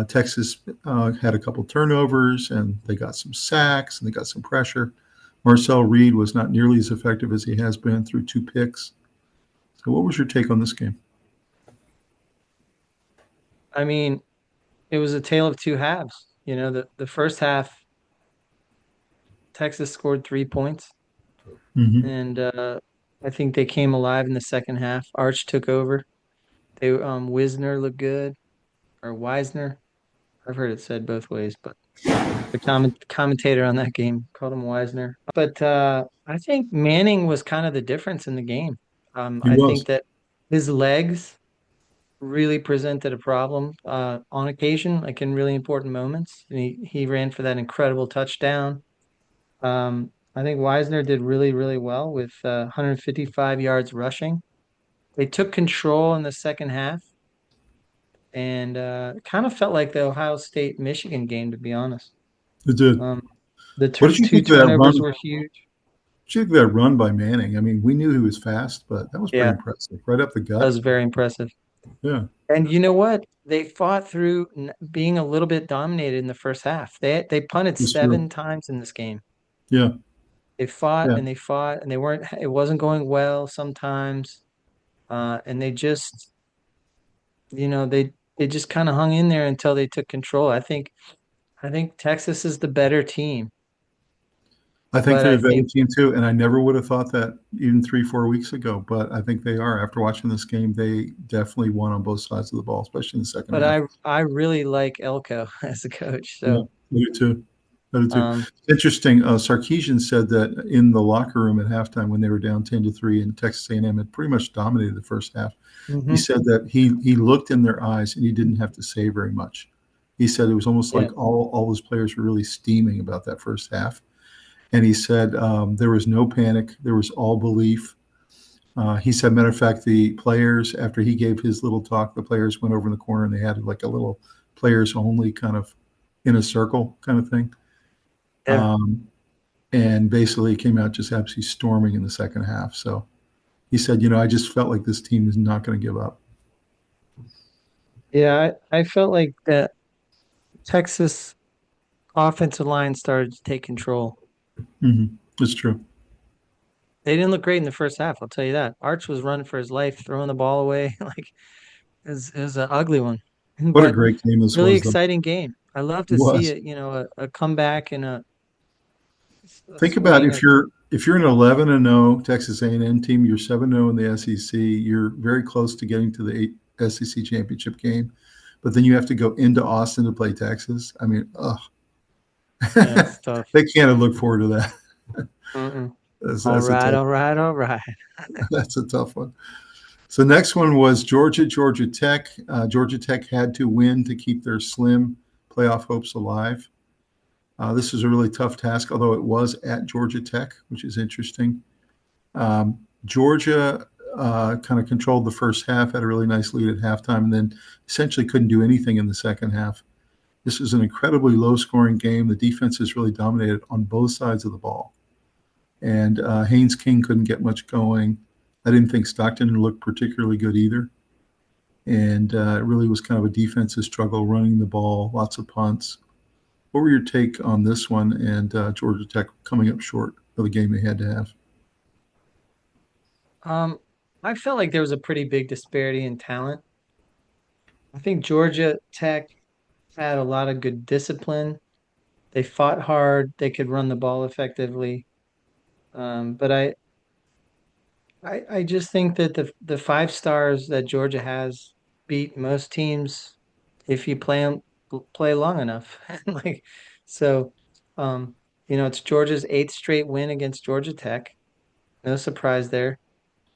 Texas had a couple turnovers, and they got some sacks, and they got some pressure. Marcel Reed was not nearly as effective as he has been through 2 picks. So, what was your take on this game? I mean, it was a tale of two halves. The first half, Texas scored 3 points, Mm-hmm. and I think they came alive in the second half. Arch took over. Wisner looked good, or Wisner. I've heard it said both ways, but the commentator on that game called him Wisner. But I think Manning was kind of the difference in the game. He I think was. that his legs really presented a problem on occasion, like in really important moments. And he ran for that incredible touchdown. I think Wisner did really, really well with 155 yards rushing. They took control in the second half. and kind of felt like the Ohio State Michigan game, to be honest. It did. Um, the What did you two think of that run? turnovers What were huge. did you think of that run by Manning? I mean, we knew he was fast, but that was pretty Yeah, impressive. Right up the that gut. was very impressive. Yeah, And you know what? They fought through being a little bit dominated in the first half. They punted it's true. 7 times in this game. Yeah, They fought yeah. and they fought and they weren't. It wasn't going well sometimes, and they just, they just kind of hung in there until they took control. I think Texas is the better team, I think but they're I a better think, team too, and I never would have thought that even 3, 4 weeks ago. But I think they are. After watching this game, they definitely won on both sides of the ball, especially in the second but half. I really like Elko as a coach. Yeah, So, I do too. I do too. um, Interesting. Sarkeesian said that in the locker room at halftime when they were down 10-3, and Texas A&M had pretty much dominated the first half. He mhm, said that he looked in their eyes and he didn't have to say very much. He said it was almost yeah, like all his players were really steaming about that first half. And he said there was no panic. There was all belief. He said, matter of fact, the players, after he gave his little talk, the players went over in the corner and they had like a little players only kind of in a circle kind of thing. yeah, Um, and basically came out just absolutely storming in the second half. So he said, I just felt like this team is not going to give up. yeah. I felt like that Texas offensive line started to take control. It's true. They didn't look great in the first half, I'll tell you that. Arch was running for his life, throwing the ball away. Like it was an ugly one. What a But great game this really was, though. exciting game. I love It to see was. it, a comeback and a Think about swing if of you're an 11-0 Texas A&M team, you're 7-0 in the SEC. You're very close to getting to the SEC championship game, but then you have to go into Austin to play Texas. I mean, ugh. yeah, it's tough. They can't look forward to that. Mm-mm. That's, All that's a right, tough. all right, all right. That's a tough one. So next one was Georgia Tech. Georgia Tech had to win to keep their slim playoff hopes alive. This is a really tough task, although it was at Georgia Tech, which is interesting. Georgia kind of controlled the first half, had a really nice lead at halftime, and then essentially couldn't do anything in the second half. This was an incredibly low scoring game. The defense has really dominated on both sides of the ball. And Haynes King couldn't get much going. I didn't think Stockton looked particularly good either. And it really was kind of a defensive struggle running the ball, lots of punts. What were your take on this one and Georgia Tech coming up short of the game they had to have? Um, I felt like there was a pretty big disparity in talent. I think Georgia Tech had a lot of good discipline. They fought hard. They could run the ball effectively. But I just think that the 5 stars that Georgia has beat most teams if you play long enough. Like so, um, it's Georgia's 8th straight win against Georgia Tech. No surprise there.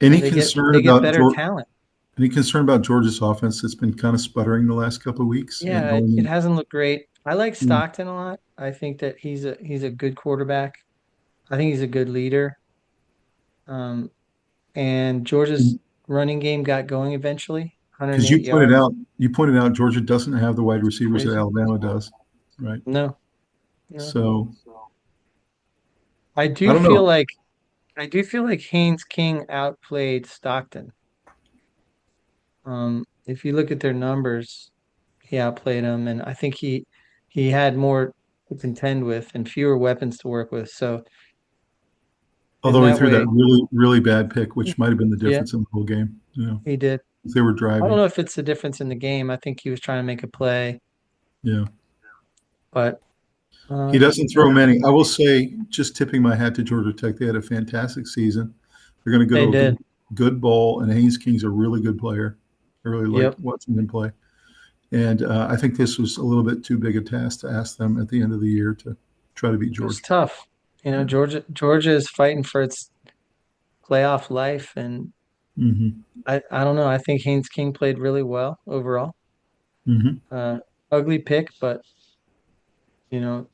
Any They get concern they get about better talent. any concern about Georgia's offense that's been kind of sputtering the last couple of weeks and Yeah, it, going it in? hasn't looked great. I like Yeah. Stockton a lot. I think that he's a good quarterback. I think he's a good leader. Um, and Georgia's running game got going eventually, Because 108 yards. you pointed out Georgia doesn't have the wide It's receivers that crazy. Alabama does, right? No, no. So I I do don't feel know. like I do feel like Haynes King outplayed Stockton. If you look at their numbers, he outplayed him, and I think he had more to contend with and fewer weapons to work with. So in Although he that threw that way, really bad pick, which might have been the yeah, difference in the whole game. he did. If they were I don't driving. know if it's the difference in the game. I think he was trying to make a play, Yeah. but He uh, doesn't yeah, throw many. I will say, just tipping my hat to Georgia Tech, they had a fantastic season. They're going to go they to a did. good bowl, and Haynes King's a really good player. I really like Yep. watching him play. And I think this was a little bit too big a task to ask them at the end of the year to try to beat It was Georgia. tough. Yeah. Georgia is fighting for its playoff life, and Hmm. I don't know. I think Haynes King played really well overall. Hmm. Uh, Ugly pick, but you know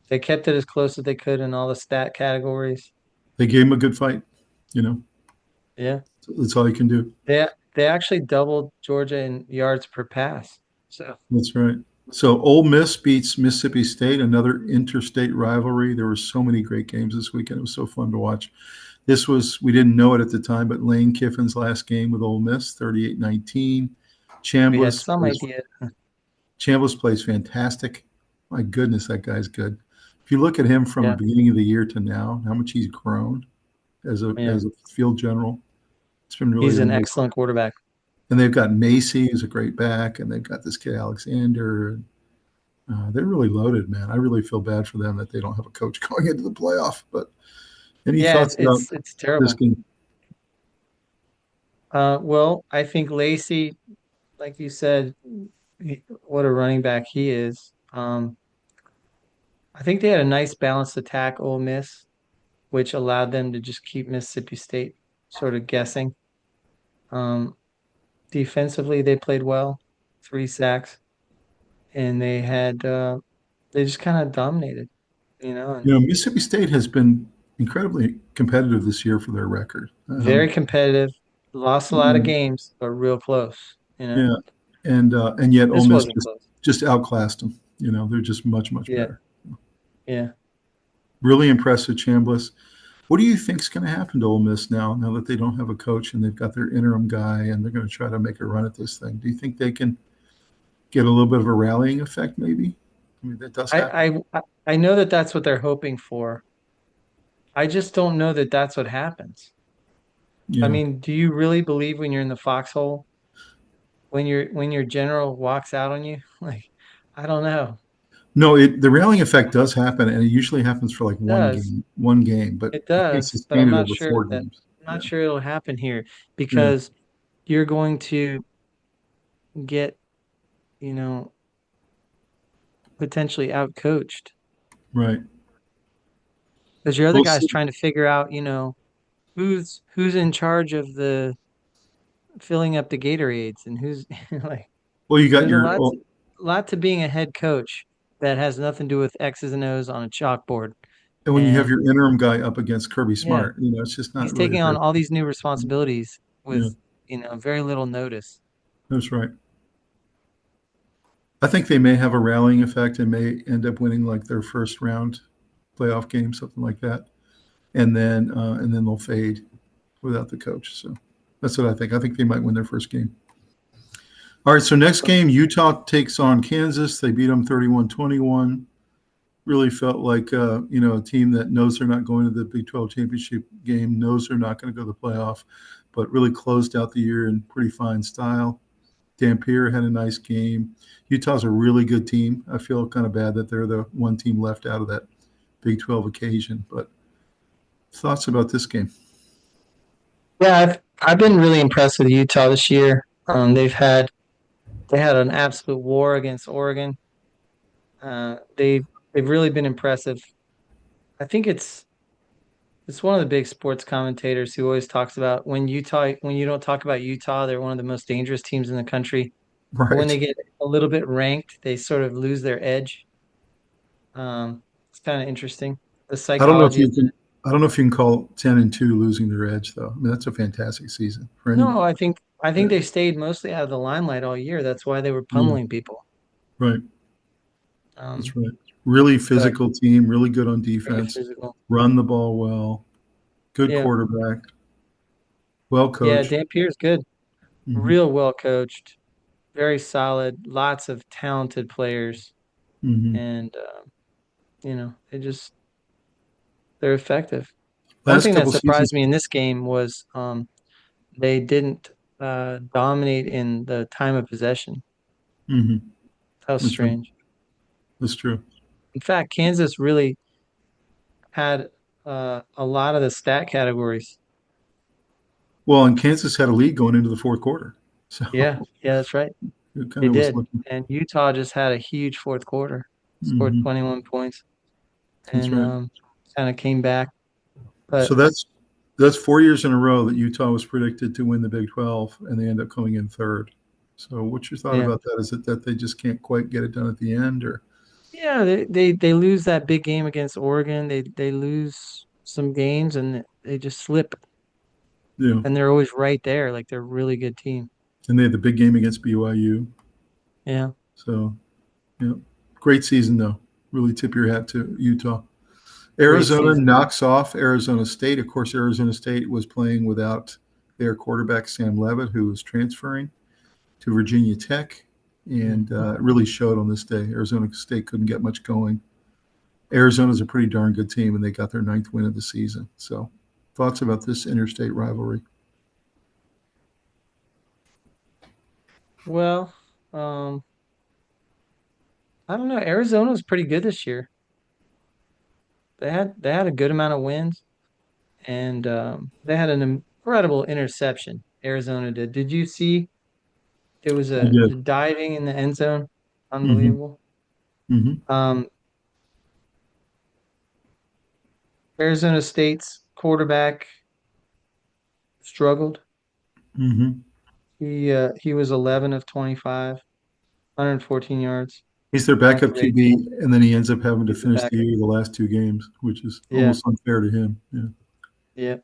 they kept it as close as they could in all the stat categories. They gave him a good fight. You know, Yeah, that's all you can do. yeah. they actually doubled Georgia in yards per pass. So That's right. So Ole Miss beats Mississippi State, another interstate rivalry. There were so many great games this weekend. It was so fun to watch. This was, we didn't know it at the time, but Lane Kiffin's last game with Ole Miss, 38-19. we had Chambliss some plays, idea. Chambliss plays fantastic. My goodness, that guy's good. If you look at him from the Yeah, beginning of the year to now, how much he's grown yeah. as a field general, it's been really He's an amazing. excellent quarterback. And they've got Macy, who's a great back, and they've got this kid Alexander. They're really loaded, man. I really feel bad for them that they don't have a coach going into the playoff. But any Yeah, thoughts about it's this terrible. game? Well, I think Lacey, like you said, what a running back he is. I think they had a nice balanced attack, Ole Miss, which allowed them to just keep Mississippi State sort of guessing. Um, Defensively, they played well, 3 sacks, and they just kind of dominated, and Mississippi State has been incredibly competitive this year for their record. very competitive. Lost a lot of And, games, but real close. yeah, and yet Ole This Miss wasn't close. just outclassed them. They're just much Yeah, better. yeah. Really impressive, Chambliss. What do you think's going to happen to Ole Miss now that they don't have a coach and they've got their interim guy and they're going to try to make a run at this thing? Do you think they can get a little bit of a rallying effect, maybe? I mean, that does happen. I know that that's what they're hoping for. I just don't know that that's what happens. I Yeah. mean, do you really believe when you're in the foxhole, when your general walks out on you? Like, I don't know. No, the railing effect does happen, and it usually happens for like It does. one game, but It you can't does, but sustain it over 4 games. I'm Yeah, not sure it'll happen here yeah, because you're going to get, you know, potentially outcoached right. because your other We'll guy's see. trying to figure out, who's in charge of the filling up the Gatorades and who's like Well, you got there's a your, oh, lot to being a head coach that has nothing to do with X's and O's on a chalkboard. and when you have And your interim guy up against Kirby yeah, Smart, it's just not he's really a taking on fair. all these new responsibilities Yeah, with, very little notice. that's right. I think they may have a rallying effect and may end up winning like their first round playoff game, something like that, and then they'll fade without the coach. So that's what I think. I think they might win their first game. All right, so next game, Utah takes on Kansas. They beat them 31-21. Really felt like a team that knows they're not going to the Big 12 championship game, knows they're not going to go to the playoff, but really closed out the year in pretty fine style. Dampier had a nice game. Utah's a really good team. I feel kind of bad that they're the one team left out of that Big 12 occasion. But thoughts about this game? Yeah, I've been really impressed with Utah this year. They had an absolute war against Oregon. They've really been impressive. I think it's one of the big sports commentators who always talks about when you don't talk about Utah, they're one of the most dangerous teams in the country. But when they Right. get a little bit ranked, they sort of lose their edge. It's kind of interesting. The I don't know if psychology of you can. I don't know if you can call 10-2 losing their edge, though. I mean, that's a fantastic season for no, anybody. I Yeah, think they stayed mostly out of the limelight all year. That's why they were yeah, pummeling people. right. That's Um, right. Really but physical team, really good on very defense, physical. run the ball well, good Yeah, quarterback, well yeah. coached. Dampier's good, Hmm. real well coached, very solid. Lots of talented players, Hmm. and they're effective. One Last thing that couple seasons. surprised me in this game was they didn't dominate in the time of possession. Hmm. That was That's right. strange. That's true. In fact, Kansas really had a lot of the stat categories. Well, and Kansas had a lead going into the fourth quarter, so Yeah, yeah, that's right. it kind They of was did. looking. And Utah just had a huge fourth quarter, scored Hmm. 21 points, That's and right. kind of came back. So But that's 4 years in a row that Utah was predicted to win the Big 12, and they end up coming in third. So, what's your thought yeah, about that? Is it that they just can't quite get it done at the end, or? yeah, they lose that big game against Oregon. They lose some games and they just slip. Yeah. and they're always right there. Like they're a really good team. And they had the big game against BYU. Yeah. So, yeah. Great season, though. Really tip your hat to Utah. Great Arizona season. knocks off Arizona State. Of course, Arizona State was playing without their quarterback, Sam Levitt, who was transferring to Virginia Tech. And it really showed on this day. Arizona State couldn't get much going. Arizona's a pretty darn good team, and they got their ninth win of the season. So, thoughts about this interstate rivalry? Well, um, I don't know. Arizona's pretty good this year. They had a good amount of wins, and they had an incredible interception. Arizona did. Did you see there was I a did. diving in the end zone? Mm-hmm. Unbelievable. Mm-hmm. Um, Arizona State's quarterback struggled. Mm-hmm. He was 11 of 25, 114 yards, He's their thrown backup for 18. QB, and then he ends up having to He's the finish the backup. year the last two games, which is Yeah, almost unfair to him. Yeah. yeah.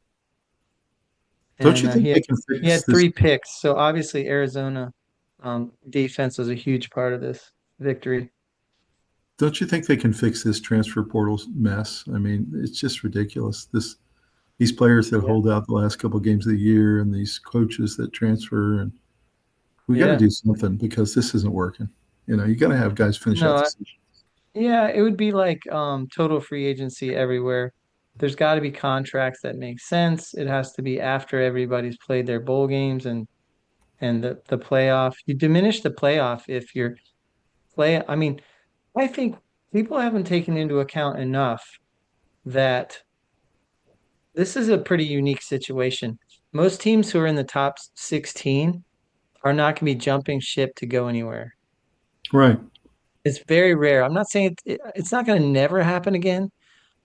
Don't And you think they can he fix had this? 3 picks. So obviously Arizona defense was a huge part of this victory. Don't you think they can fix this transfer portal mess? I mean, it's just ridiculous. These players that Yeah. hold out the last couple of games of the year, and these coaches that transfer, and we got to Yeah. do something because this isn't working. You got to have guys finish out No, the season. yeah, it would be like total free agency everywhere. There's got to be contracts that make sense. It has to be after everybody's played their bowl games and the playoff. You diminish the playoff if you're play. I mean, I think people haven't taken into account enough that this is a pretty unique situation. Most teams who are in the top 16 are not going to be jumping ship to go anywhere. Right. It's very rare. I'm not saying it's not going to never happen again,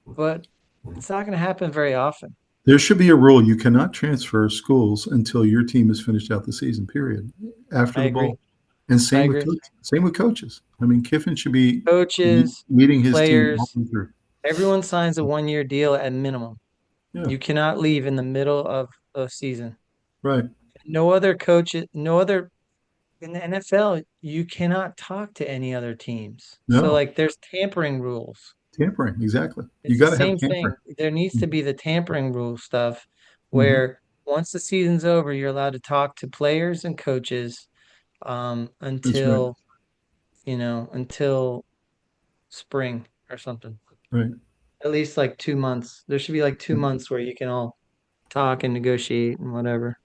but it's not going to happen very often. There should be a rule: you cannot transfer schools until your team has finished out the season. Period. After I the agree. bowl, and I same with agree. same with coaches. I mean, Kiffin should be Coaches, leading his team all players, the way through. everyone signs a 1 year deal at minimum. Yeah. You cannot leave in the middle of a season. Right. No other coach, no other in the NFL, you cannot talk to any other teams. So No. like there's tampering rules. Tampering. Exactly. You It's the got to have same tampering. thing. There needs to be the tampering rule stuff Mm-hmm. where once the season's over, you're allowed to talk to players and coaches That's right. until spring or something. Right. At least like 2 months. There should be like 2 months where you can all talk and negotiate and whatever.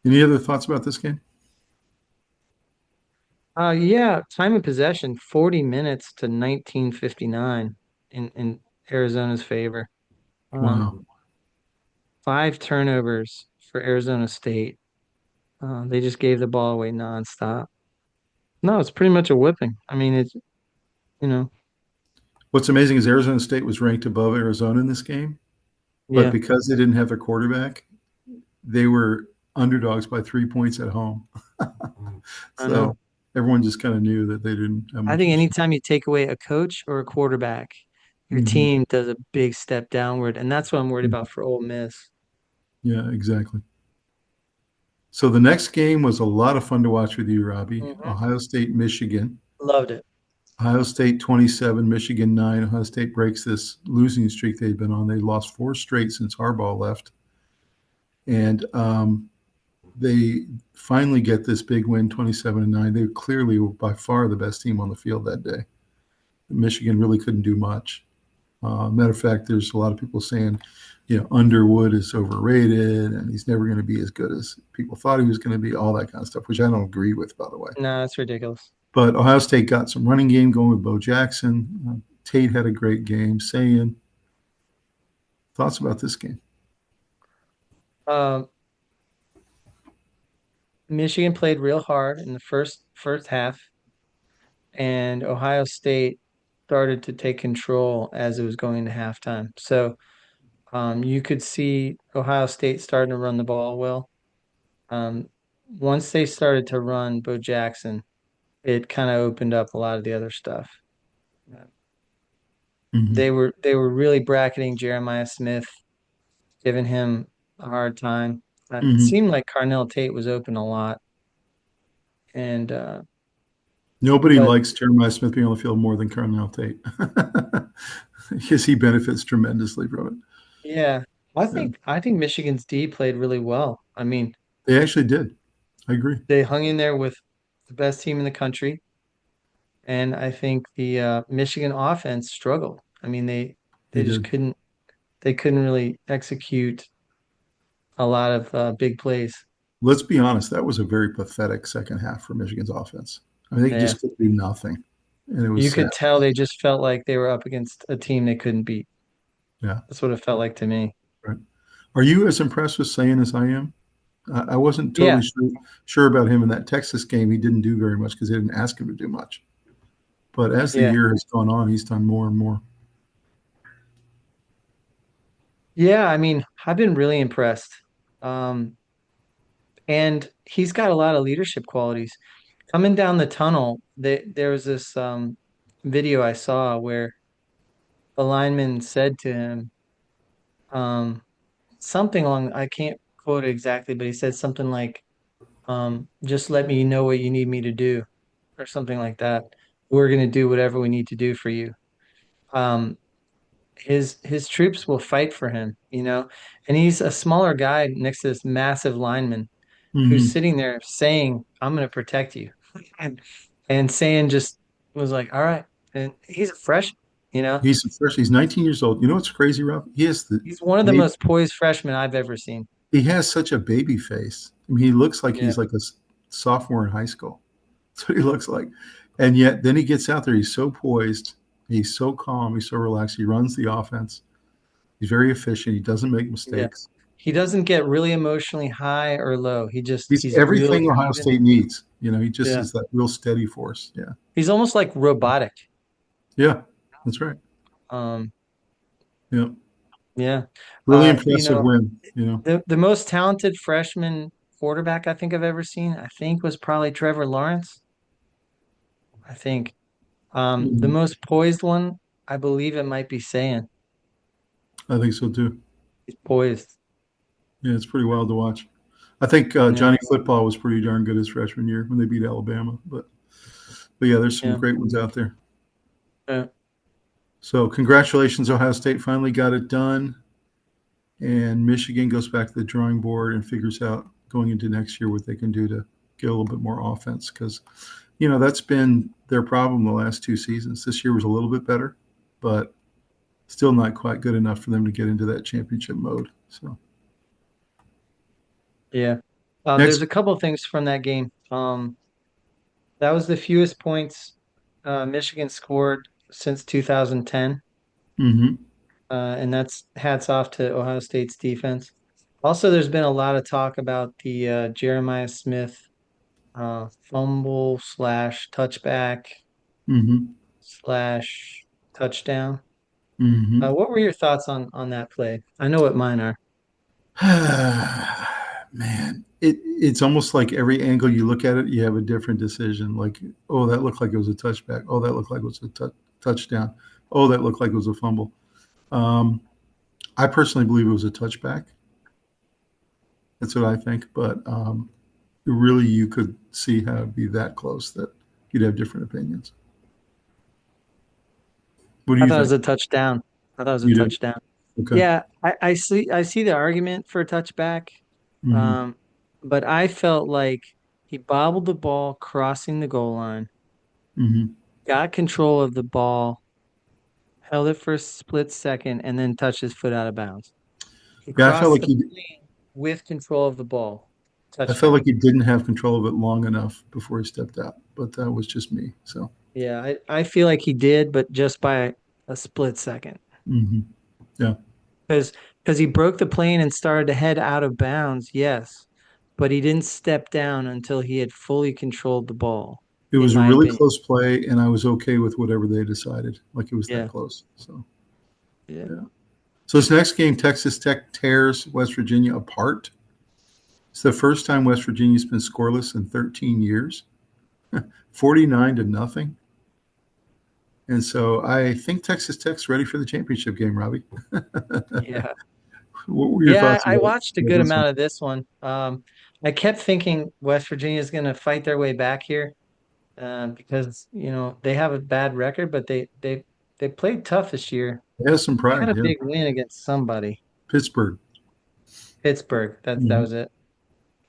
Any other thoughts about this game? Yeah, time of possession, 40 minutes to 1959 in Arizona's favor. Um, Wow. 5 turnovers for Arizona State. They just gave the ball away nonstop. No, it's pretty much a whipping. I mean, you know, What's amazing is Arizona State was ranked above Arizona in this game, but yeah, because they didn't have their quarterback, they were underdogs by 3 points at home. I know. So everyone just kind of knew that they didn't have I much of think a chance. anytime you take away a coach or a quarterback, your Hmm. team does a big step downward, and that's what I'm worried about for Ole Miss. Yeah, exactly. So the next game was a lot of fun to watch with you, Robbie. Hmm. Ohio State, Michigan. Loved it. Ohio State 27, Michigan 9. Ohio State breaks this losing streak they'd been on. They lost four straight since Harbaugh left. And they finally get this big win, 27-9. They clearly were by far the best team on the field that day. Michigan really couldn't do much. Matter of fact, there's a lot of people saying, Underwood is overrated and he's never going to be as good as people thought he was going to be, all that kind of stuff, which I don't agree with, by the way. No, it's ridiculous. But Ohio State got some running game going with Bo Jackson. Tate had a great game. Saying, thoughts about this game? Um, Michigan played real hard in the first half, and Ohio State started to take control as it was going to halftime. So you could see Ohio State starting to run the ball well. Um, Once they started to run Bo Jackson, it kind of opened up a lot of the other stuff. Mm-hmm. They were really bracketing Jeremiah Smith, giving him a hard time. It Hmm. seemed like Carnell Tate was open a lot, and Nobody but likes Jeremiah Smith being on the field more than Carnell Tate because he benefits tremendously from it. yeah, Yeah, I think Michigan's D played really well. I mean, they actually did. I agree. they hung in there with the best team in the country, and I think the Michigan offense struggled. I mean, They they just did. couldn't really execute a lot of big plays. Let's be honest. That was a very pathetic second half for Michigan's offense. I mean, they Yeah, just could do nothing, and it was you sad. could tell they just felt like they were up against a team they couldn't beat. Yeah. That's what it felt like to me. Right. Are you as impressed with Sayan as I am? I wasn't totally Yeah, sure about him in that Texas game. He didn't do very much because they didn't ask him to do much. But as the yeah, year has gone on, he's done more and more. yeah. I mean, I've been really impressed. Um, and he's got a lot of leadership qualities. Coming down the tunnel, there was this video I saw where the lineman said to him um, something along, I can't quote it exactly, but he said something like, just let me know what you need me to do, or something like that. We're going to do whatever we need to do for you. Um, his troops will fight for him, you know, and he's a smaller guy next to this massive lineman who's Hmm. sitting there saying, "I'm going to protect you," and saying just was like, "All right," and he's a freshman, you know, He's fresh. He's 19 years old. You know what's crazy, Rob? He has the he's one of the maybe most poised freshmen I've ever seen. he has such a baby face. I mean, he looks like Yeah, he's like a sophomore in high school. That's what he looks like. And yet, then he gets out there. He's so poised. He's so calm. He's so relaxed. He runs the offense. He's very efficient. He doesn't make yeah. mistakes. He doesn't get really emotionally high or low. He's He's real everything Ohio even. State needs. He just Yeah. is that real steady force. Yeah. He's almost like robotic. Yeah. That's right. Um, Yeah. yeah. Really You impressive know, win. the most talented freshman quarterback I think I've ever seen, I think was probably Trevor Lawrence. I think. The Mhm. most poised one, I believe it might be Saiyan. I think so too. He's poised. Yeah, it's pretty wild to watch. I think Yeah, Johnny Football was pretty darn good his freshman year when they beat Alabama. But yeah, there's some yeah, great ones out there. yeah, So congratulations, Ohio State finally got it done, and Michigan goes back to the drawing board and figures out going into next year what they can do to get a little bit more offense because that's been their problem the last two seasons. This year was a little bit better, but still not quite good enough for them to get into that championship mode. So yeah. There's next. a couple of things from that game. That was the fewest points Michigan scored since 2010, Hmm. and that's hats off to Ohio State's defense. Also, there's been a lot of talk about the Jeremiah Smith fumble slash touchback Hmm. slash touchdown. Hmm. What were your thoughts on that play? I know what mine are. Man, it's almost like every angle you look at it, you have a different decision. Like, oh, that looked like it was a touchback. Oh, that looked like it was a touchdown. Oh, that looked like it was a fumble. Um, I personally believe it was a touchback. That's what I think. But really, you could see how it'd be that close that you'd have different opinions. What do I you thought it was think? a touchdown. I thought it was a You do? touchdown. Okay. Yeah, I see the argument for a touchback. Hmm. Um, but I felt like he bobbled the ball crossing the goal line, Hmm. got control of the ball, held it for a split second, and then touched his foot out of bounds. He Yeah, I felt crossed like the he. plane with control of the ball. I felt Touchdown. like he didn't have control of it long enough before he stepped out. But that was just me. So. Yeah, I feel like he did, but just by a split second. Hmm. Yeah. Because he broke the plane and started to head out of bounds, yes. But he didn't step down until he had fully controlled the ball, It in was a my really opinion. close play, and I was okay with whatever they decided. Like it was that Yeah. close. So Yeah. yeah. So this next game, Texas Tech tears West Virginia apart. It's the first time West Virginia's been scoreless in 13 years, 49-0. And so I think Texas Tech's ready for the championship game, Robbie. Yeah. What were your Yeah, thoughts I about, watched a about good this one? amount of this one. I kept thinking West Virginia is going to fight their way back here, because they have a bad record, but they played tough this year. It has some They had pride, a yeah. big win against somebody, Pittsburgh. Pittsburgh. That Hmm. was it.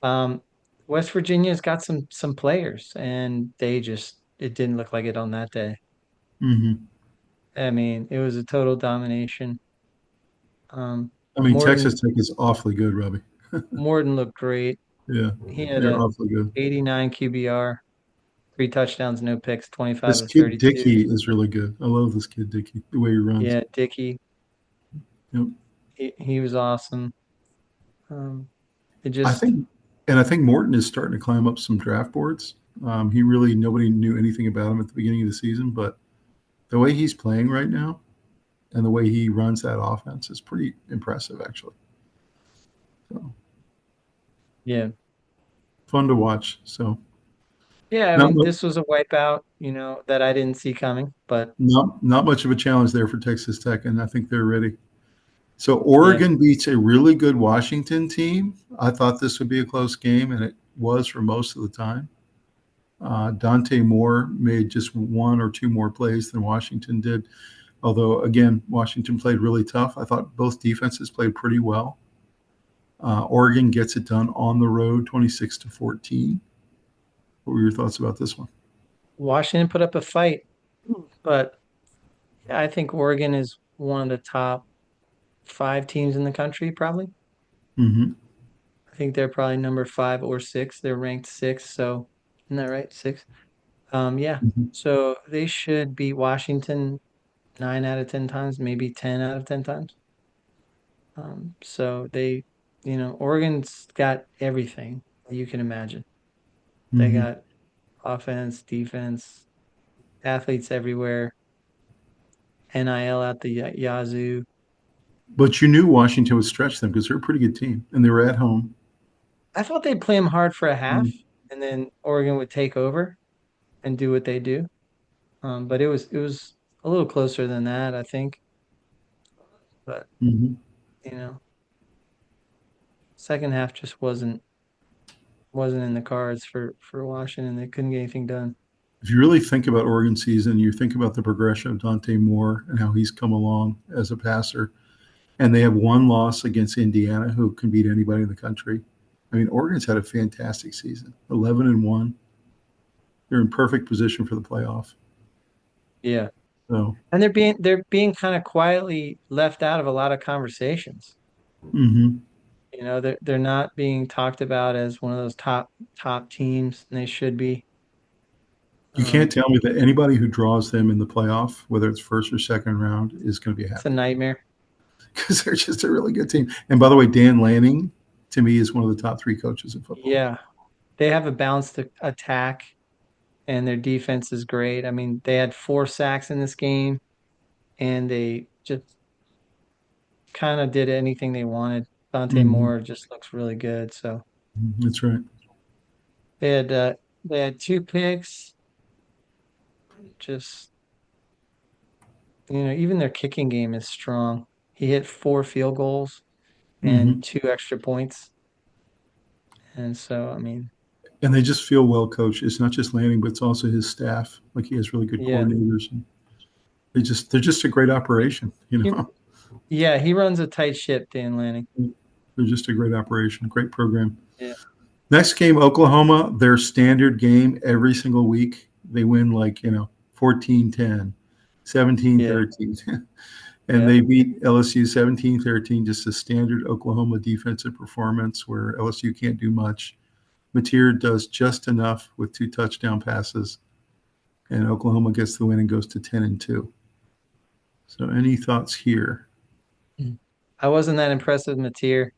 Um, West Virginia's got some players, and it didn't look like it on that day. Hmm. I mean, it was a total domination. Um, I mean, Morton Texas Tech is awfully good, Robbie. Morton looked great. Yeah, He had they're a awfully good. 89 QBR, 3 touchdowns, no picks, 25 This of kid 32. Dickey is really good. I love this kid Dickey, the way he runs. Yeah, Dickey, Yep. he was awesome. Um, it I just think, and I think Morton is starting to climb up some draft boards. He really nobody knew anything about him at the beginning of the season, but the way he's playing right now and the way he runs that offense is pretty impressive, actually. So Yeah. fun to watch. So Yeah, I not mean, much, this was a wipeout, that I didn't see coming, but not much of a challenge there for Texas Tech, and I think they're ready. So yeah, Oregon beats a really good Washington team. I thought this would be a close game, and it was for most of the time. Dante Moore made just one or two more plays than Washington did. Although, again, Washington played really tough. I thought both defenses played pretty well. Oregon gets it done on the road, 26-14. What were your thoughts about this one? Washington put up a fight, but I think Oregon is one of the top 5 teams in the country, probably. Mm-hmm. I think they're probably number 5 or 6. They're ranked 6, so isn't that right? 6. Yeah. Mm-hmm. So they should beat Washington 9 out of 10 times, maybe 10 out of 10 times. So Oregon's got everything you can imagine. They Mm-hmm. got offense, defense, athletes everywhere, NIL at the Yazoo. But you knew Washington would stretch them because they're a pretty good team, and they were at home. I thought they'd play them hard for a half, Mm-hmm. and then Oregon would take over and do what they do. But it was a little closer than that, I think. But Mm-hmm. you know, second half just wasn't in the cards for Washington. They couldn't get anything done. If you really think about Oregon season, you think about the progression of Dante Moore and how he's come along as a passer, and they have one loss against Indiana, who can beat anybody in the country. I mean, Oregon's had a fantastic season, 11-1. They're in perfect position for the playoff. Yeah. So, And they're being kind of quietly left out of a lot of conversations. mm-hmm. They're not being talked about as one of those top teams, and they should be. You can't Um, tell me that anybody who draws them in the playoff, whether it's first or second round, is going to be it's a happy nightmare. because they're just a really good team. And by the way, Dan Lanning, to me, is one of the top three coaches in football. Yeah, they have a balanced attack, and their defense is great. I mean, they had 4 sacks in this game, and they just kind of did anything they wanted. Dante Mm-hmm. Moore just looks really good. So That's right. they had uh, they had 2 picks. Just even their kicking game is strong. He hit 4 field goals Mm-hmm. and 2 extra points, and so I mean, And they just feel well coached. It's not just Lanning, but it's also his staff. Like he has really good yeah, coordinators, and they're just a great operation. You he, know, yeah, he runs a tight ship, Dan Lanning. they're just a great operation, great program. Yeah, Next game, Oklahoma, their standard game every single week. They win like, 14-10, yeah, 17-13. And yeah, they beat LSU 17-13, just a standard Oklahoma defensive performance where LSU can't do much. Mateer does just enough with 2 touchdown passes, and Oklahoma gets the win and goes to 10-2. So, any thoughts here? I wasn't that impressed with Mateer.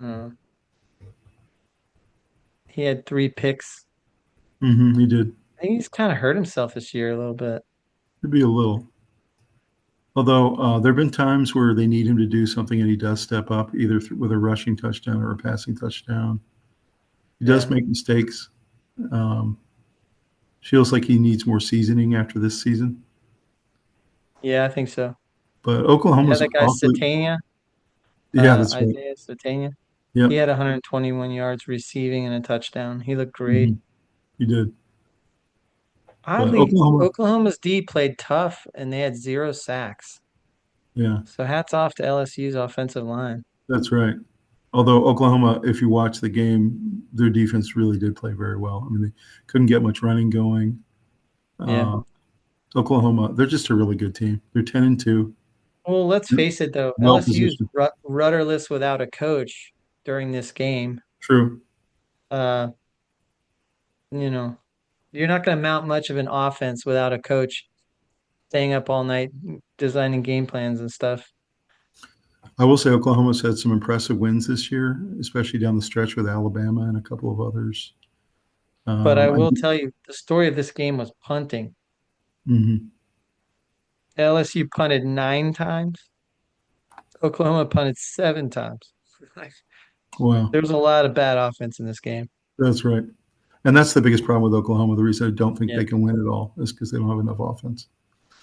Uh, he had 3 picks. Mm-hmm, he did. I think he's kind of hurt himself this year a little bit. Could be a little. Although there have been times where they need him to do something and he does step up, either with a rushing touchdown or a passing touchdown. He does Yeah, make mistakes. Um, feels like he needs more seasoning after this season. yeah, I think so. But Yeah, Oklahoma's that guy awfully. Satania. Yeah, that's right. Isaiah Satania. He Yep. had 121 yards receiving and a touchdown. He looked great. Mhm. You did. But Oddly, Oklahoma, Oklahoma's D played tough and they had 0 sacks. yeah, So hats off to LSU's offensive line. that's right. Although Oklahoma, if you watch the game, their defense really did play very well. I mean, they couldn't get much running going. Yeah. Uh, Oklahoma, they're just a really good team. They're 10-2, Well, let's face it though, well LSU's positioned. rudderless without a coach during this game. True. Uh, you know, you're not going to mount much of an offense without a coach staying up all night designing game plans and stuff. I will say Oklahoma's had some impressive wins this year, especially down the stretch with Alabama and a couple of others. But I I, will tell you, the story of this game was punting. mhm. LSU punted 9 times. Oklahoma punted 7 times. Wow, There was a lot of bad offense in this game. that's right. And that's the biggest problem with Oklahoma. The reason I don't think Yeah. they can win it all is because they don't have enough offense.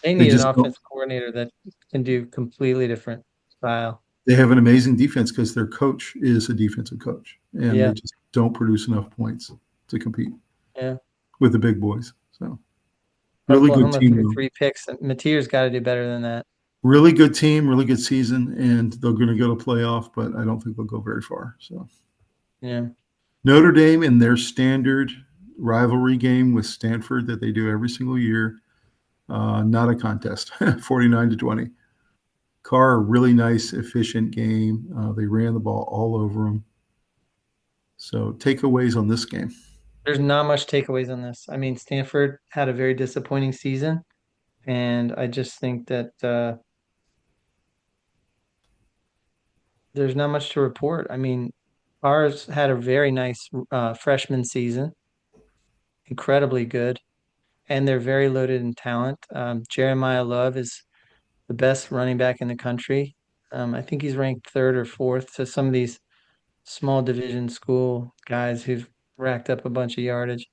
They They need an just don't. offensive coordinator that can do completely different style. They have an amazing defense because their coach is a defensive coach, and they Yeah. just don't produce enough points to compete Yeah. with the big boys. So really good Oklahoma team, threw though. 3 picks. Mateer's got to do better than that. Really good team, really good season, and they're going to go to playoff, but I don't think they'll go very far. So Yeah. Notre Dame in their standard rivalry game with Stanford that they do every single year, not a contest, 49-20. Carr, a really nice, efficient game. They ran the ball all over them. So takeaways on this game. There's not much takeaways on this. I mean, Stanford had a very disappointing season, and I just think that there's not much to report. I mean, ours had a very nice freshman season, incredibly good, and they're very loaded in talent. Jeremiah Love is the best running back in the country. I think he's ranked third or fourth to some of these small division school guys who've racked up a bunch of yardage.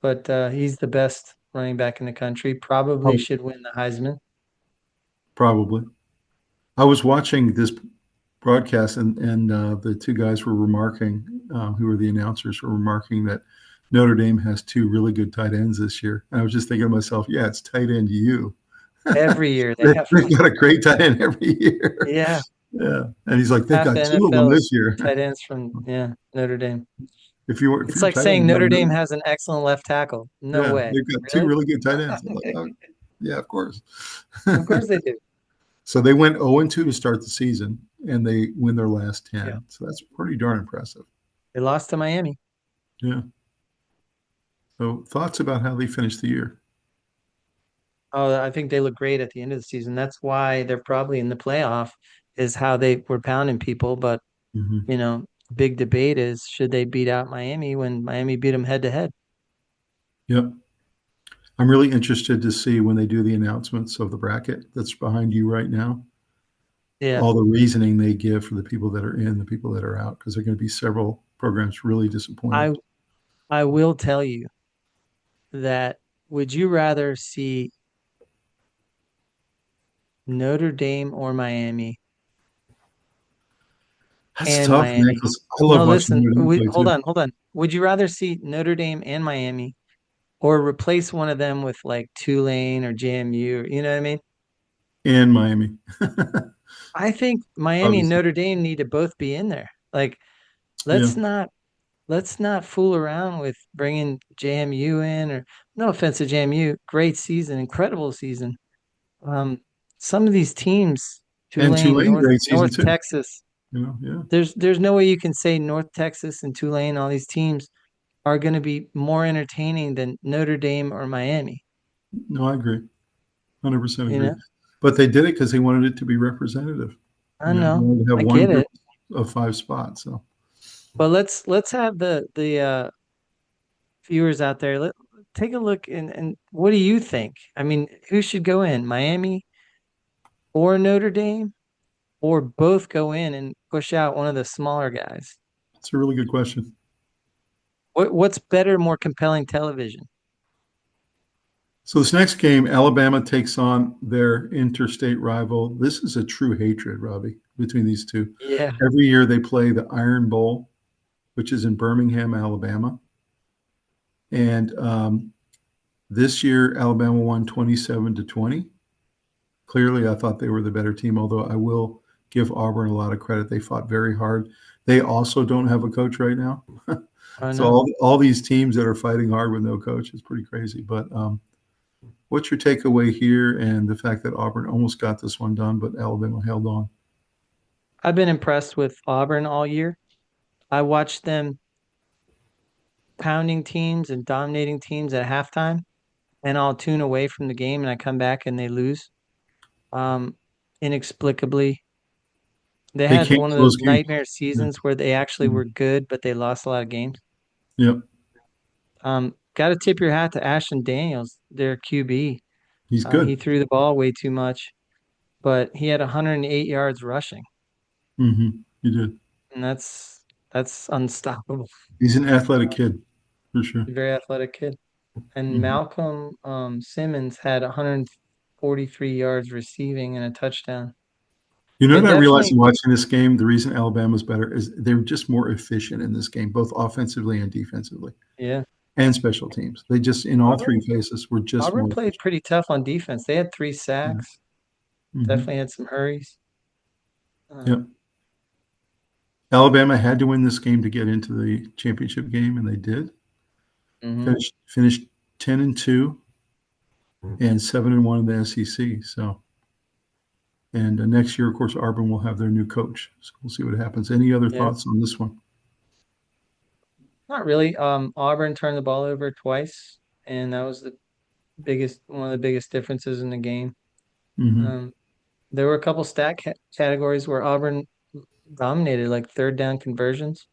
But he's the best running back in the country. Probably Oh, should win the Heisman. probably. I was watching this broadcast, and the two guys were remarking, who were the announcers, were remarking that Notre Dame has two really good tight ends this year. And I was just thinking to myself, yeah, it's tight end you. Every year they have They've got a great tight end every year. yeah, Yeah. And he's like, they've half got the two of them NFL this is year. tight ends from Notre Dame. If It's you're a like tight end, saying you Notre gotta Dame know. has an excellent left tackle. No Yeah, way. they've got two Really? really good tight ends. I'm like, oh, yeah, of course. Of course they do. So they went 0-2 to start the season, and they win their last 10. Yeah. So that's pretty darn impressive. They lost to Miami. Yeah. So thoughts about how they finished the year? Oh, I think they look great at the end of the season. That's why they're probably in the playoff, is how they were pounding people. But, Mm-hmm. big debate is should they beat out Miami when Miami beat them head to head? Yep. I'm really interested to see when they do the announcements of the bracket that's behind you right now, Yeah. all the reasoning they give for the people that are in, the people that are out, because there are going to be several programs really disappointed. I will tell you that would you rather see Notre Dame or Miami That's and tough, man, Miami? because I love No, watching listen, Notre Dame play hold too. on, hold on. Would you rather see Notre Dame and Miami or replace one of them with like Tulane or JMU, or, you know what I mean? And Miami, I think Miami and obviously. Notre Dame need to both be in there. Like, Yeah. let's not let's not fool around with bringing JMU in, or no offense to JMU, great season, incredible season. Um, some of these teams, And Tulane, Tulane, great season North too. Texas, Yeah. there's no way you can say North Texas and Tulane, all these teams are going to be more entertaining than Notre Dame or Miami. No, I agree. 100% You agree. know, But they did it because they wanted it to be representative. I They know, wanted to have I one get group it, of 5 spots. So but let's have the viewers out there. Take a look and what do you think? I mean, who should go in, Miami or Notre Dame, or both go in and push out one of the smaller guys? it's a really good question. What's better, more compelling television? So this next game, Alabama takes on their interstate rival. This is a true hatred, Robbie. between these two. Yeah. Every year they play the Iron Bowl, which is in Birmingham, Alabama. And this year, Alabama won 27-20. Clearly, I thought they were the better team, although I will give Auburn a lot of credit. They fought very hard. They also don't have a coach right now. I So know. all these teams that are fighting hard with no coach is pretty crazy. But what's your takeaway here and the fact that Auburn almost got this one done, but Alabama held on? I've been impressed with Auburn all year. I watched them pounding teams and dominating teams at halftime, and I'll tune away from the game and I come back and they lose. Um, Inexplicably. They They had can't one of close those games. nightmare Yeah. seasons where they actually were good, but they lost a lot of games. Yep. Got to tip your hat to Ashton Daniels, their QB. He's He good. threw the ball way too much, but he had 108 yards rushing, He did. and that's unstoppable. He's an athletic kid for sure. Very athletic kid. And Mhm. Malcolm Simmons had 143 yards receiving and a touchdown. You know They what I realized definitely, in watching this game? The reason Alabama's better is they were just more efficient in this game, both offensively and defensively, yeah. and special teams. They just, in all three Auburn phases, were just Auburn more played efficient. pretty tough on defense. They had 3 sacks. hmm Definitely had some hurries. Yep. Um, Alabama had to win this game to get into the championship game, and they did. mhm. Finished 10-2 and 7-1 in the SEC. So, and next year, of course, Auburn will have their new coach. So we'll see what happens. Any other Yeah. thoughts on this one? Not really. Auburn turned the ball over twice, and that was one of the biggest differences in the game. hmm Um, there were a couple categories where Auburn dominated, like third down conversions.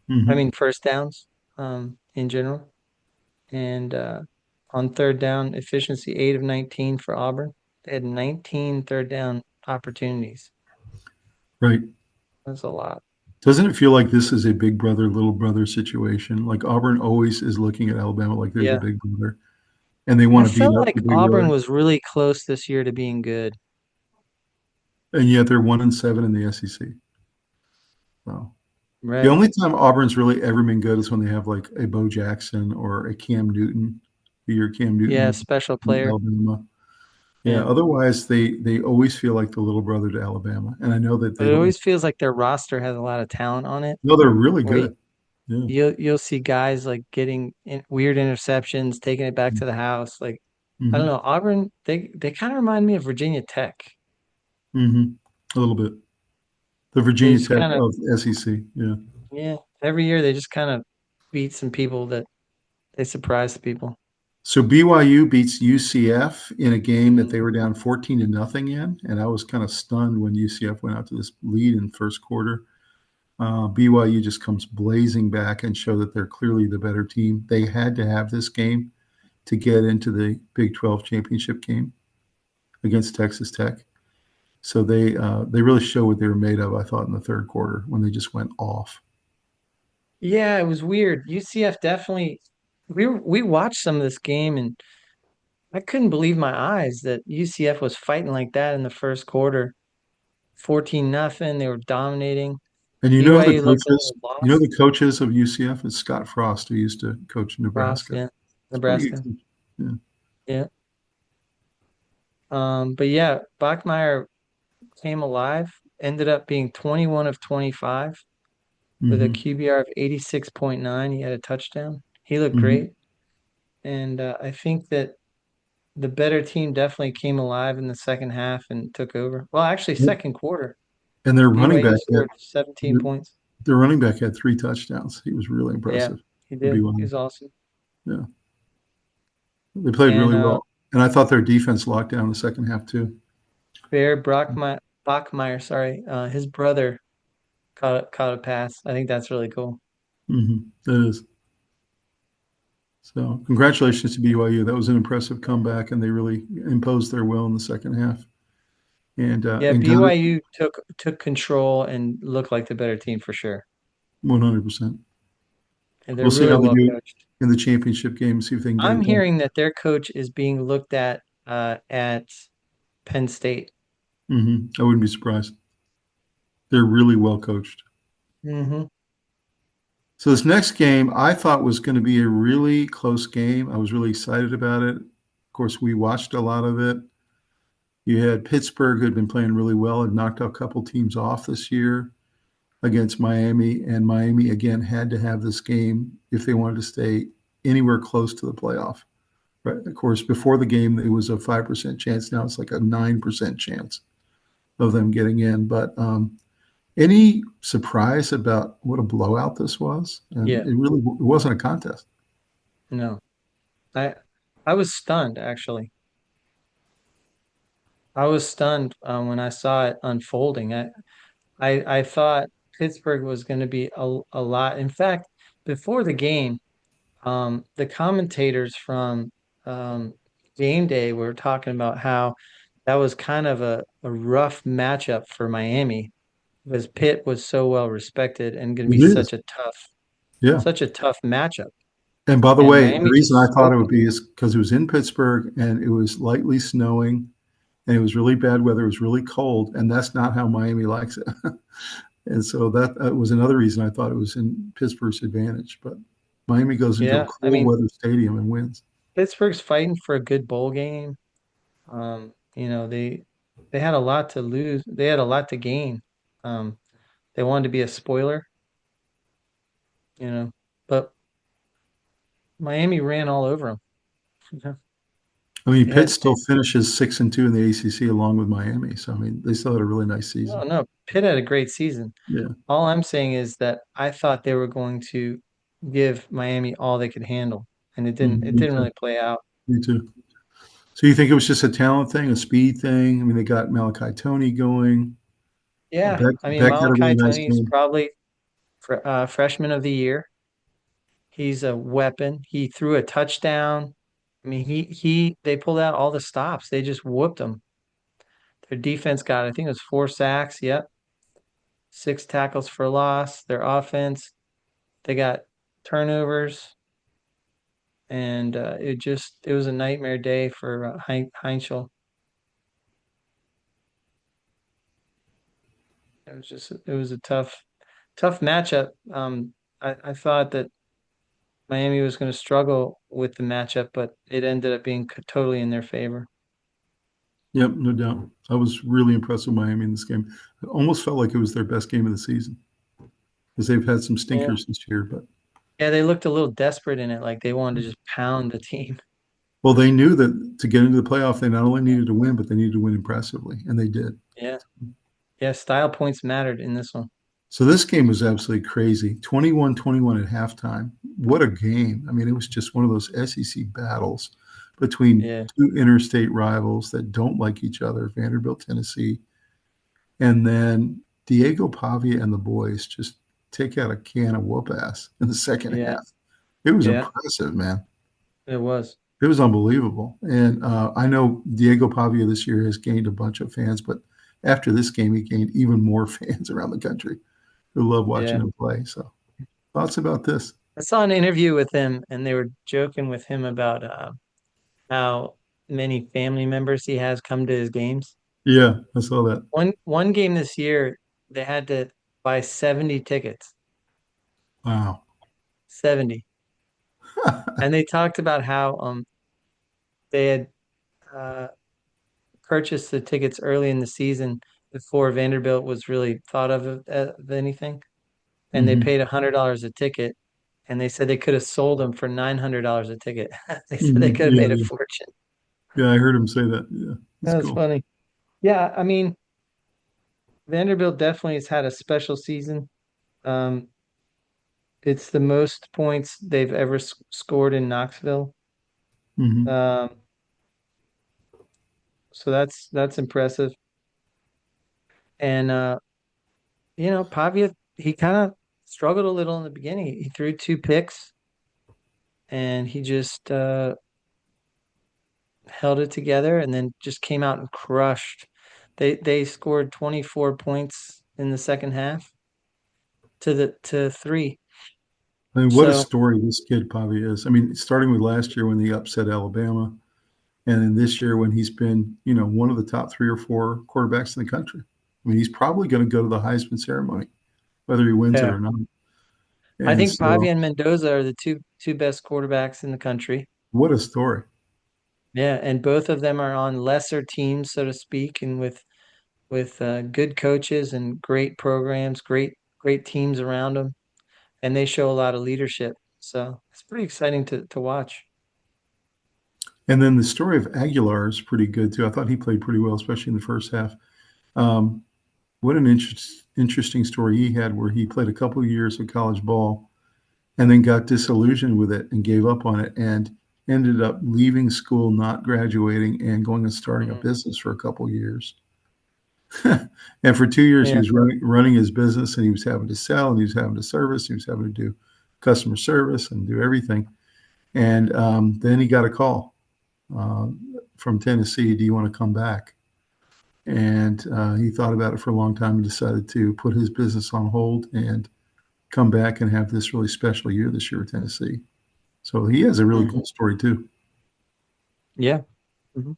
I hmm mean, first downs, in general. And on third down efficiency, 8 of 19 for Auburn. They had 19 third down opportunities. Right. That's a lot. Doesn't it feel like this is a big brother, little brother situation? Like Auburn always is looking at Alabama like they're the Yeah. big brother, and they I want to beat felt up like the big Auburn brother, was really close this year to being good. and yet they're 1-7 in the SEC. So the Right. only time Auburn's really ever been good is when they have like a Bo Jackson or a Cam Newton. The year Cam Newton Yeah, was special in player. Alabama. Yeah. Yeah. Otherwise, they always feel like the little brother to Alabama, and I know that But they it don't. always feels like their roster has a lot of talent on it. No, they're really Where good. Yeah. you'll see guys like getting weird interceptions, taking it back to the house. Like I don't hmm know, Auburn, they kind of remind me of Virginia Tech. hmm A little bit. The They Virginia just Tech kind of of SEC. Yeah. yeah, every year they just kind of beat some people that they surprise people. So BYU beats UCF in a game that Mhm. they were down 14-0 in, and I was kind of stunned when UCF went out to this lead in first quarter. BYU just comes blazing back and show that they're clearly the better team. They had to have this game to get into the Big 12 championship game against Texas Tech. So they really show what they were made of, I thought, in the third quarter when they just went off. Yeah, it was weird. UCF definitely we watched some of this game and I couldn't believe my eyes that UCF was fighting like that in the first quarter. 14-0, they were dominating. And BYU looked a little lost. the coaches of UCF is Scott Frost, who used to coach Frost, Nebraska. yeah. It's pretty good Nebraska. coach. Yeah. Yeah. But yeah, Bachmeyer came alive, ended up being 21 of 25 with a hmm QBR of 86.9. He had a touchdown. He looked hmm great. And I think that the better team definitely came alive in the second half and took over. Well, actually, second quarter. And their running BYU back had scored 17 their, points. their running back had 3 touchdowns. He was really Yeah, impressive he for did. He BYU. was awesome. Yeah, they played And really well, and I thought their defense locked down the second half too. Bear Bachmeyer, sorry, his brother caught a pass. I think that's really cool. That is. So congratulations to BYU. That was an impressive comeback, and they really imposed their will in the second half. Yeah, And got it BYU took control and looked like the better team for sure. 100%. And they're We'll see really how they well do coached. in the championship game. See if they can get I'm it done. hearing that their coach is being looked at Penn State. I wouldn't be surprised. They're really well coached. Mm-hmm. So this next game I thought was going to be a really close game. I was really excited about it. Of course, we watched a lot of it. You had Pittsburgh, who had been playing really well and knocked out a couple teams off this year against Miami. And Miami, again, had to have this game if they wanted to stay anywhere close to the playoff. Right? Of course, before the game, it was a 5% chance. Now it's like a 9% chance of them getting in. But any surprise about what a blowout this was? And Yeah. it really it wasn't a contest. No. I I was stunned actually. I was stunned when I saw it unfolding. I thought Pittsburgh was going to be a lot. In fact, before the game, the commentators from game day were talking about how that was kind of a rough matchup for Miami because Pitt was so well respected and going to be It is. Yeah. such a tough matchup. And by the And way, the Miami reason I just thought it smoked would them. be is because it was in Pittsburgh and it was lightly snowing and it was really bad weather. It was really cold. And that's not how Miami likes it. And so that was another reason I thought it was in Pittsburgh's advantage. But Miami goes into a Yeah, I cold mean, weather stadium and wins. Pittsburgh's fighting for a good bowl game. They had a lot to lose. They had a lot to gain. Um, they wanted to be a spoiler, you know, but Miami ran all over them. I mean, They Pitt had, still finishes 6-2 in the ACC along with Miami. So I mean, they still had a really nice no, season. no, Pitt had a great season. Yeah. All I'm saying is that I thought they were going to give Miami all they could handle, and it didn't. It Me didn't too. really play out. Me too. So you think it was just a talent thing, a speed thing? I mean, they got Malachi Tony going. Yeah, Beck I mean, Beck had a really Malachi nice Tony's game. probably freshman of the year. He's a weapon. He threw a touchdown. I mean, they pulled out all the stops. They just whooped them. Their defense got, I think it was 4 sacks. Yep. 6 tackles for loss. Their offense, they got turnovers. And it was a nightmare day for Heinzel. It was a tough matchup. I thought that Miami was going to struggle with the matchup, but it ended up being totally in their favor. Yep, no doubt. I was really impressed with Miami in this game. It almost felt like it was their best game of the season because they've had some Yeah. stinkers this year. But Yeah, they looked a little desperate in it, like they wanted to just pound the team. well, they knew that to get into the playoff, they not only needed to win, but they needed to win impressively, and they did. Yeah. Yeah, style points mattered in this one. So this game was absolutely crazy. 21-21 at halftime. What a game. I mean, it was just one of those SEC battles between Yeah. two interstate rivals that don't like each other, Vanderbilt, Tennessee. And then Diego Pavia and the boys just take out a can of whoop ass in the second Yeah. half. It was Yeah, impressive, man. it was. It was unbelievable. And I know Diego Pavia this year has gained a bunch of fans, but after this game, he gained even more fans around the country who love watching Yeah. him play. So, thoughts about this? I saw an interview with him and they were joking with him about how many family members he has come to his games. Yeah, I saw that. One game this year, they had to buy 70 tickets. Wow. 70. And they talked about how they had uh, purchased the tickets early in the season before Vanderbilt was really thought of anything. And they Hmm. paid $100 a ticket. And they said they could have sold them for $900 a ticket. They said they Hmm. could have Yeah, made a yeah, fortune. yeah. I heard him say that. Yeah, that's That's cool. funny. Yeah, I mean, Vanderbilt definitely has had a special season. Um, it's the most points they've ever scored in Knoxville. Hmm. Um, so that's impressive. And Pavia, he kind of struggled a little in the beginning. He threw 2 picks and he just held it together and then just came out and crushed. They scored 24 points in the second half to 3. I mean, what a So story this kid Pavia is. I mean, starting with last year when he upset Alabama, and then this year when he's been, one of the top 3 or 4 quarterbacks in the country. I mean, he's probably going to go to the Heisman ceremony, whether he wins it Yeah. or not. I And think so, Pavia and Mendoza are the two best quarterbacks in the country. what a story. Yeah, and both of them are on lesser teams, so to speak, and with good coaches and great programs, great teams around them, and they show a lot of leadership. So it's pretty exciting to watch. And then the story of Aguilar is pretty good too. I thought he played pretty well, especially in the first half. Um, what an interesting story he had, where he played a couple of years of college ball and then got disillusioned with it and gave up on it and ended up leaving school, not graduating, and going and starting a Mhm. business for a couple of years. And for 2 years, he Yeah, was running his business, and he was having to sell, and he was having to service, he was having to do customer service and do everything. And then he got a call uh, from Tennessee. Do you want to come back? And he thought about it for a long time and decided to put his business on hold and come back and have this really special year this year at Tennessee. So he has a really mhm. cool story too. Yeah. Mhm.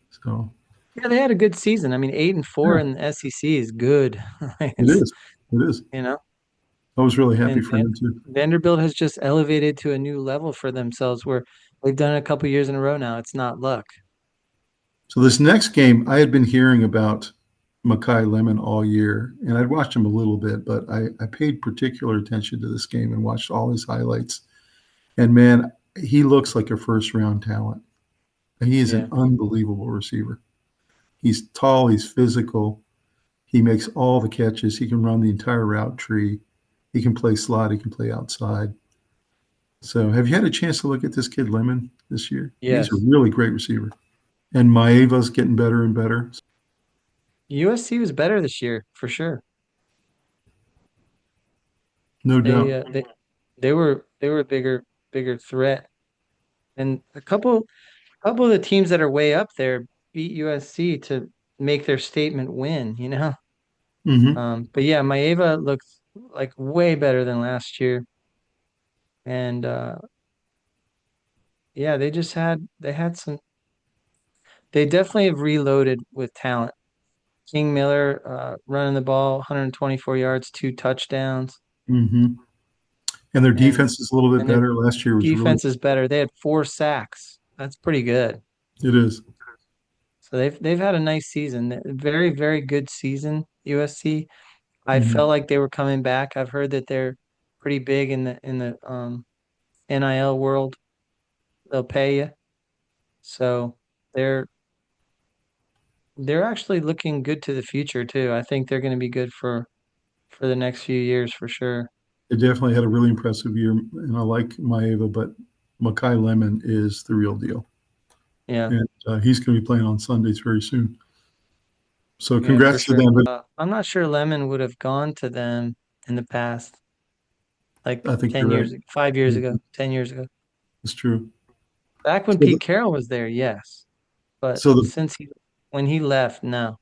So Yeah, they had a good season. I mean, 8-4 yeah, in the SEC is good. it It's, is. It is. you know, I was really happy and for him too. Vanderbilt has just elevated to a new level for themselves where they've done it a couple years in a row now. It's not luck. So this next game, I had been hearing about Makai Lemon all year, and I'd watched him a little bit, but I paid particular attention to this game and watched all his highlights. And man, he looks like a first round talent. He is an Yeah. unbelievable receiver. He's tall, he's physical, he makes all the catches, he can run the entire route tree, he can play slot, he can play outside. So have you had a chance to look at this kid Lemon this year? He's a Yes. really great receiver. And Maeva's getting better and better. USC was better this year for sure. No They doubt. uh, they they were a bigger threat. And a couple of the teams that are way up there beat USC to make their statement win, you know? Hmm. But yeah, Maeva looks like way better than last year. And yeah, they had some they definitely have reloaded with talent. King Miller running the ball, 124 yards, 2 touchdowns, Hmm. And their and defense is a little bit and their better. Last year was really, defense is better. They had 4 sacks. That's pretty good. it is. So they've had a nice season. Very, very good season, USC. I Hmm. felt like they were coming back. I've heard that they're pretty big in the NIL world. They'll pay you. So they're they're actually looking good to the future too. I think they're going to be good for the next few years for sure. They definitely had a really impressive year, and I like Maeva, but Makai Lemon is the real deal. Yeah. And he's going to be playing on Sundays very soon. So Yeah, for congrats to sure. them. But I'm not sure Lemon would have gone to them in the past, like I think 10 you're right. years, 5 years ago, 10 years ago. It's true. Back when So Pete the, Carroll was there, yes. But so the since when he left, no.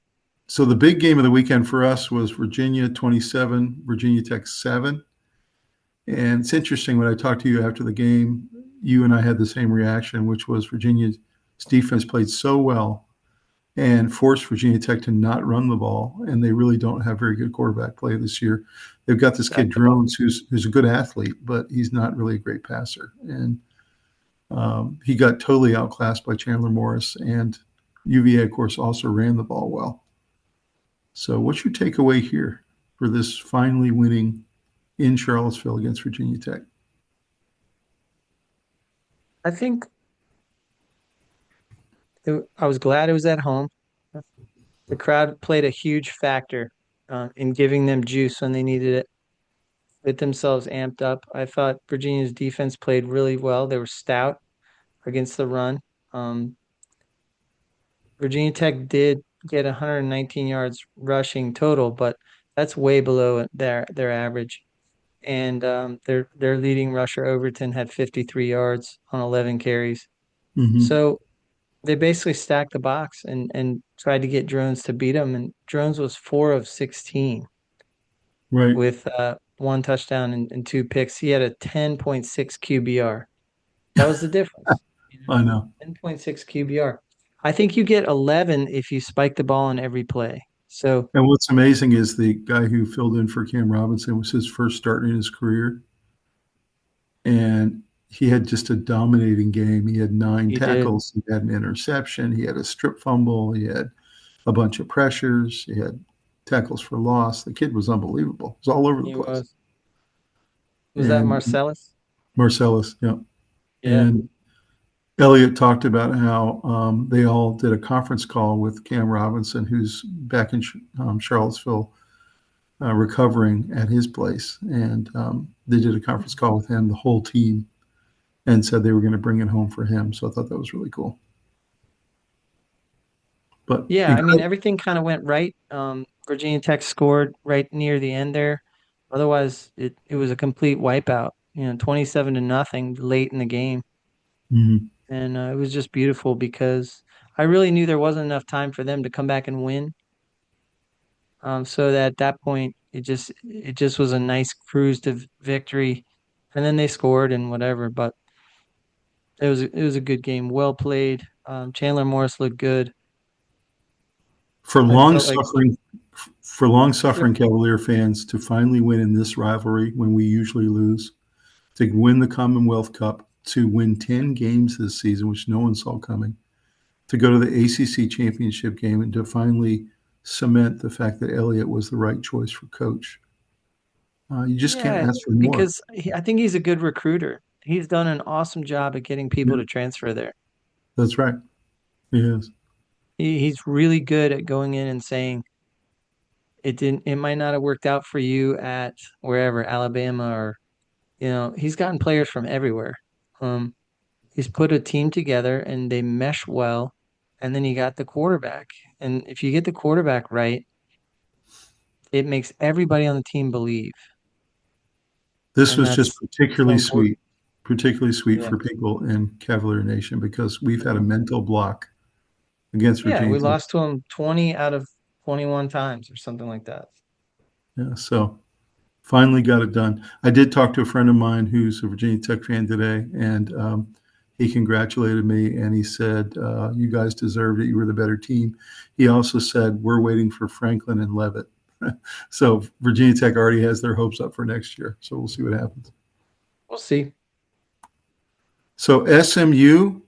so the big game of the weekend for us was Virginia 27, Virginia Tech 7. And it's interesting, when I talked to you after the game, you and I had the same reaction, which was Virginia's defense played so well and forced Virginia Tech to not run the ball. And they really don't have very good quarterback play this year. They've got this kid Stacked the box. Drones, who's a good athlete, but he's not really a great passer. And he got totally outclassed by Chandler Morris. And UVA, of course, also ran the ball well. So, what's your takeaway here for this finally winning in Charlottesville against Virginia Tech? I think I was glad it was at home. The crowd played a huge factor in giving them juice when they needed it, get themselves amped up. I thought Virginia's defense played really well. They were stout against the run. Um, Virginia Tech did get 119 yards rushing total, but that's way below their average. And their leading rusher Overton had 53 yards on 11 carries. Hmm. So they basically stacked the box and tried to get Drones to beat them. And Drones was 4 of 16 Right. with 1 touchdown and 2 picks. He had a 10.6 QBR. That was the difference. You know, I know. 10.6 QBR. I think you get 11 if you spike the ball on every play. So And what's amazing is the guy who filled in for Cam Robinson was his first start in his career, and he had just a dominating game. He had 9 he did. tackles, he had an interception, he had a strip fumble, he had a bunch of pressures, he had tackles for loss. The kid was unbelievable. It was all over the He place. was. Was that And Marcellus? Marcellus, yeah. Yeah. And Elliott talked about how they all did a conference call with Cam Robinson, who's back in Charlottesville, recovering at his place. And they did a conference call with him, the whole team, and said they were going to bring it home for him. So I thought that was really cool. But Yeah, I mean incredible. everything kind of went right. Virginia Tech scored right near the end there. Otherwise, it was a complete wipeout. 27-0 late in the game, Mhm. and it was just beautiful because I really knew there wasn't enough time for them to come back and win. So that at that point, it just was a nice cruise to victory, and then they scored and whatever. But it was a good game, well played. Chandler Morris looked good. For I long felt like suffering for long sure. suffering Cavalier fans to finally win in this rivalry when we usually lose, to win the Commonwealth Cup, to win 10 games this season, which no one saw coming, to go to the ACC Championship game, and to finally cement the fact that Elliott was the right choice for coach. You just can't Yeah, ask for more. because I think he's a good recruiter. He's done an awesome job at getting people Yeah, to transfer there. that's right. He is. He's really good at going in and saying it might not have worked out for you at wherever, Alabama or he's gotten players from everywhere. Um, he's put a team together and they mesh well, and then you got the quarterback. And if you get the quarterback right, it makes everybody on the team believe, This and was just that's so important. particularly sweet Yeah. for people in Cavalier Nation because we've had a mental block against Yeah, Virginia we Tech. lost to him 20 out of 21 times or something like that. Yeah, so finally got it done. I did talk to a friend of mine who's a Virginia Tech fan today, and he congratulated me and he said, "You guys deserved it. You were the better team." He also said, "We're waiting for Franklin and Levitt." So Virginia Tech already has their hopes up for next year. So we'll see what happens. We'll see. So SMU,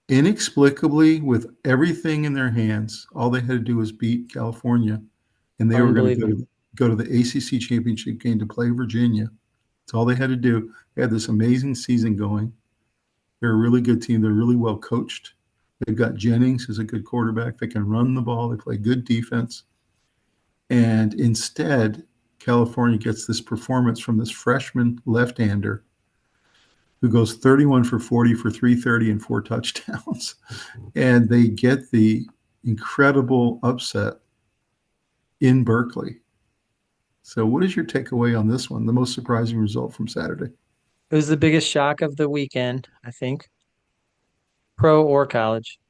inexplicably, with everything in their hands, all they had to do was beat California, and they were going to Unbelievable. go to the ACC championship game to play Virginia. That's all they had to do. They had this amazing season going. They're a really good team. They're really well coached. They've got Jennings, who's a good quarterback. They can run the ball. They play good defense. And instead, California gets this performance from this freshman left-hander who goes 31 for 40 for 330 and 4 touchdowns. And they get the incredible upset in Berkeley. So, what is your takeaway on this one? The most surprising result from Saturday? It was the biggest shock of the weekend, I think, pro or college.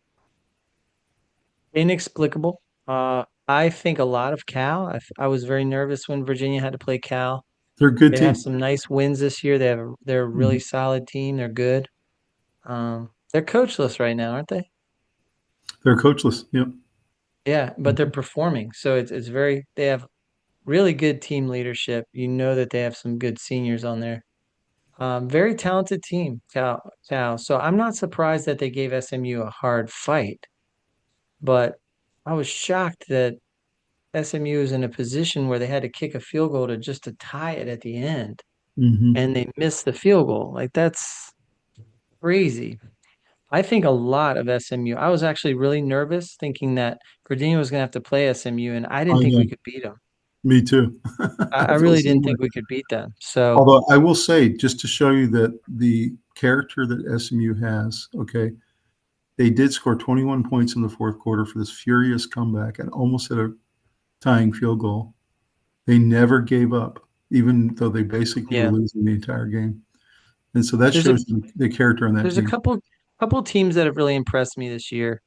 Inexplicable. I think a lot of Cal. I was very nervous when Virginia had to play Cal. They're a good They have team. some nice wins this year. They're a really Mhm. solid team. They're good. They're coachless right now, aren't they? They're coachless. Yep. Yeah, but they're performing. So it's very they have really good team leadership. You know that they have some good seniors on there. Very talented team, Cal. So I'm not surprised that they gave SMU a hard fight, but I was shocked that SMU is in a position where they had to kick a field goal to tie it at the end, Hmm. and they missed the field goal. Like that's crazy. I think a lot of SMU. I was actually really nervous thinking that Virginia was going to have to play SMU, and I didn't I think know. we could beat them. Me too. I I feel the really didn't same way. think we could beat them. So Although I will say, just to show you that the character that SMU has, okay, they did score 21 points in the fourth quarter for this furious comeback and almost hit a tying field goal. They never gave up, even though they basically were yeah, losing the entire game. And so that there's a shows the character on that there's a team. couple teams that have really impressed me this year.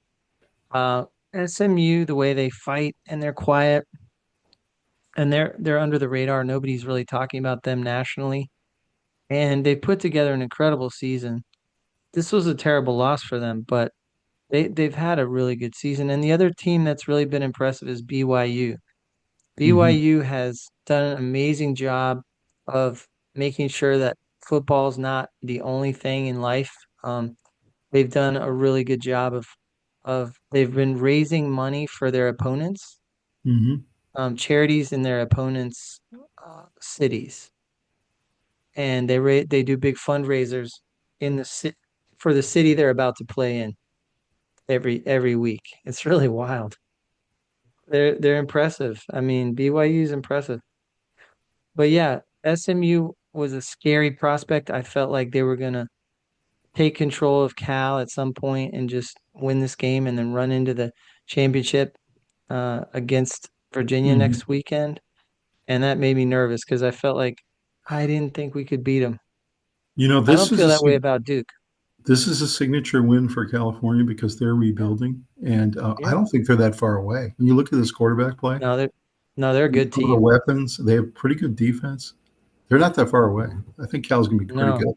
Uh, SMU, the way they fight and they're quiet and they're under the radar. Nobody's really talking about them nationally, and they put together an incredible season. This was a terrible loss for them, but they've had a really good season. And the other team that's really been impressive is BYU. Hmm. BYU has done an amazing job of making sure that football is not the only thing in life. They've done a really good job of they've been raising money for their opponents, Hmm. charities in their opponents' cities, and they do big fundraisers in the for the city they're about to play in every week. It's really wild. They're impressive. I mean, BYU is impressive. But yeah, SMU was a scary prospect. I felt like they were gonna take control of Cal at some point and just win this game and then run into the championship against Virginia Hmm. next weekend. And that made me nervous because I felt like I didn't think we could beat them. You know, I don't feel that way about Duke. this is a signature win for California because they're Yeah. rebuilding, and I Yeah. don't think they're that far away. When you look at this quarterback play, No, they're a and good some of the team. weapons, they have pretty good defense. They're not that far away. I think Cal's going to be pretty No, good.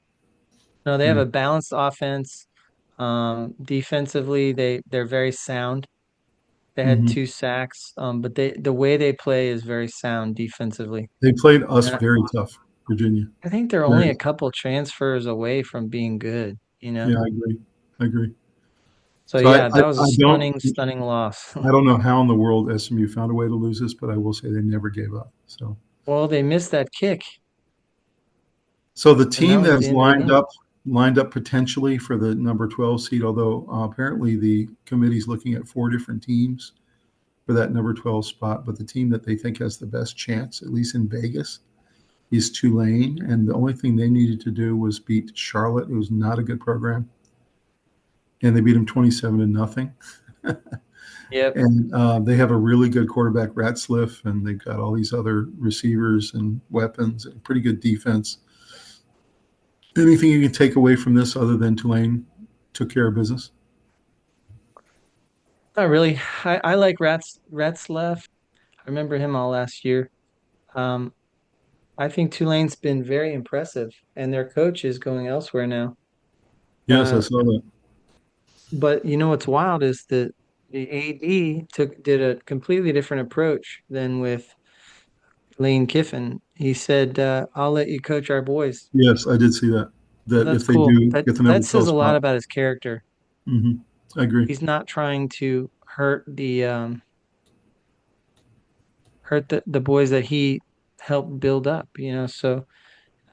no, they have Yeah. a balanced offense. Defensively, they're very sound. They had Hmm. 2 sacks. But the way they play is very sound defensively. They played us And very tough, Virginia. I think they're only Very. a couple transfers away from being good, you know? Yeah, I agree. I agree. So So yeah, that was a I don't stunning loss. I don't know how in the world SMU found a way to lose this, but I will say they never gave up. Well, they missed that kick, So the and that team was that the is end of the game. lined up potentially for the number 12 seed, although apparently the committee's looking at 4 different teams for that number 12 spot, but the team that they think has the best chance, at least in Vegas, is Tulane. And the only thing they needed to do was beat Charlotte, who was not a good program, and they beat them 27-0. Yep. And they have a really good quarterback, Ratzliff, and they've got all these other receivers and weapons and pretty good defense. Anything you can take away from this other than Tulane took care of business? Not really. I like Ratzlaff. I remember him all last year. Um, I think Tulane's been very impressive, and their coach is going elsewhere now. Yes, I Uh, saw that. but you know what's wild is that the AD did a completely different approach than with Lane Kiffin. He said, "I'll let you coach our boys." Yes, I did see that. So That that's if they cool. do That get the that number says 12 a lot spot. about his character. Hmm. I agree. He's not trying to hurt the boys that he helped build up, you know. So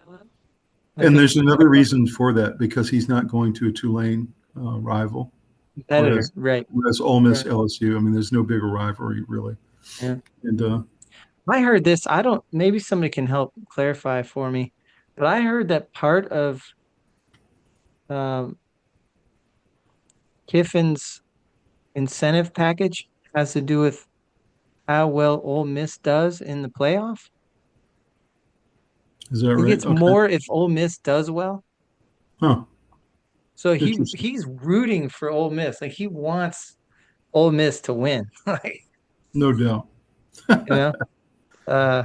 I And think there's another reason for that because he's not going to a Tulane rival, competitor, whereas right? Ole Miss Right. LSU. I mean, there's no bigger rivalry really. Yeah. And I heard this. I don't, maybe somebody can help clarify for me, but I heard that part of um, Kiffin's incentive package has to do with how well Ole Miss does in the playoff. is that He right? gets Okay. more if Ole Miss does well. Huh. So Interesting. he's rooting for Ole Miss. Like he wants Ole Miss to win. Like, No doubt. you know, uh,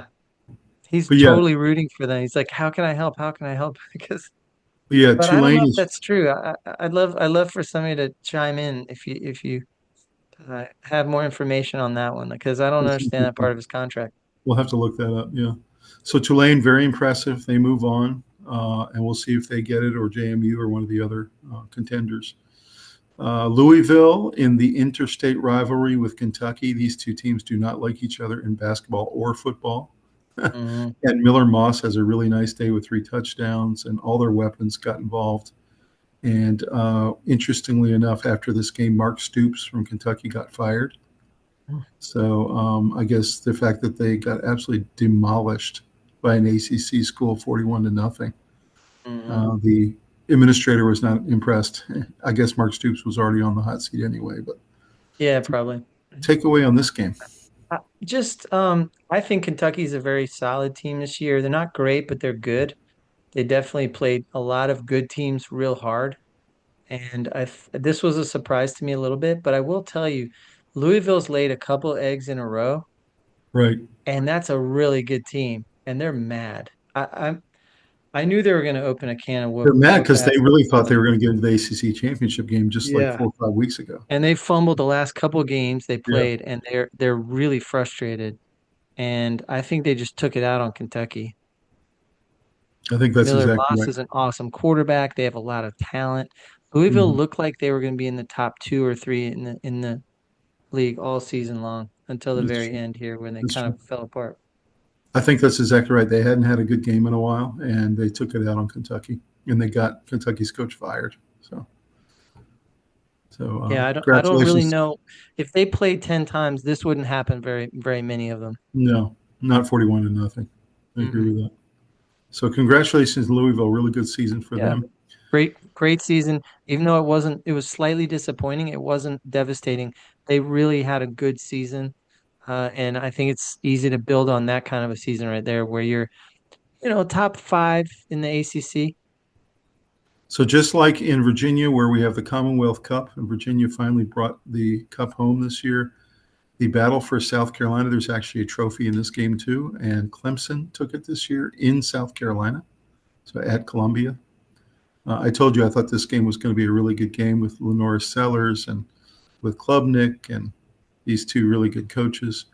he's But yeah, totally rooting for them. He's like, how can I help? How can I help? Because, but I don't know Tulane if is. that's true. I'd love for somebody to chime in if you have more information on that one because I don't That's understand that interesting. part of his contract. We'll have to look that up. Yeah. So Tulane, very impressive. They move on, and we'll see if they get it or JMU or one of the other contenders. Louisville in the interstate rivalry with Kentucky. These two teams do not like each other in basketball or football. Hmm. And Miller Moss has a really nice day with 3 touchdowns, and all their weapons got involved. And interestingly enough, after this game, Mark Stoops from Kentucky got fired. So I guess the fact that they got absolutely demolished by an ACC school, 41-0. Hmm. The administrator was not impressed. I guess Mark Stoops was already on the hot seat anyway. But Yeah, probably. takeaway on this game. I think Kentucky's a very solid team this year. They're not great, but they're good. They definitely played a lot of good teams real hard. And this was a surprise to me a little bit, but I will tell you, Louisville's laid a couple eggs in a row, Right. and that's a really good team, and they're mad. I knew they were going to open a can of They're mad whoop because they ass really against thought they Southern. were going to get into the ACC championship game just like Yeah. 4 or 5 weeks ago. And they fumbled the last couple games they Yeah. played, and they're really frustrated. and I think they just took it out on Kentucky. I think that's Miller exactly Moss right. is an awesome quarterback. They have a lot of talent. Louisville Mhm. looked like they were going to be in the top two or three in the league all season long until the That's very true. end here when they That's kind true. of fell apart. I think that's exactly right. They hadn't had a good game in a while, and they took it out on Kentucky, and they got Kentucky's coach fired. So, Yeah, I don't really congratulations. know if they played 10 times, this wouldn't happen very many of them. No, not 41 to nothing. I agree Mm-mm. with that. So, congratulations, Louisville. Really good season for Yeah. them. Great season. Even though it was slightly disappointing, it wasn't devastating. They really had a good season. And I think it's easy to build on that kind of a season right there where you're, top five in the ACC. So, just like in Virginia, where we have the Commonwealth Cup, and Virginia finally brought the cup home this year, the battle for South Carolina, there's actually a trophy in this game too. And Clemson took it this year in South Carolina, so at Columbia. I told you I thought this game was going to be a really good game with Lenora Sellers and with Klubnik and these two really good coaches.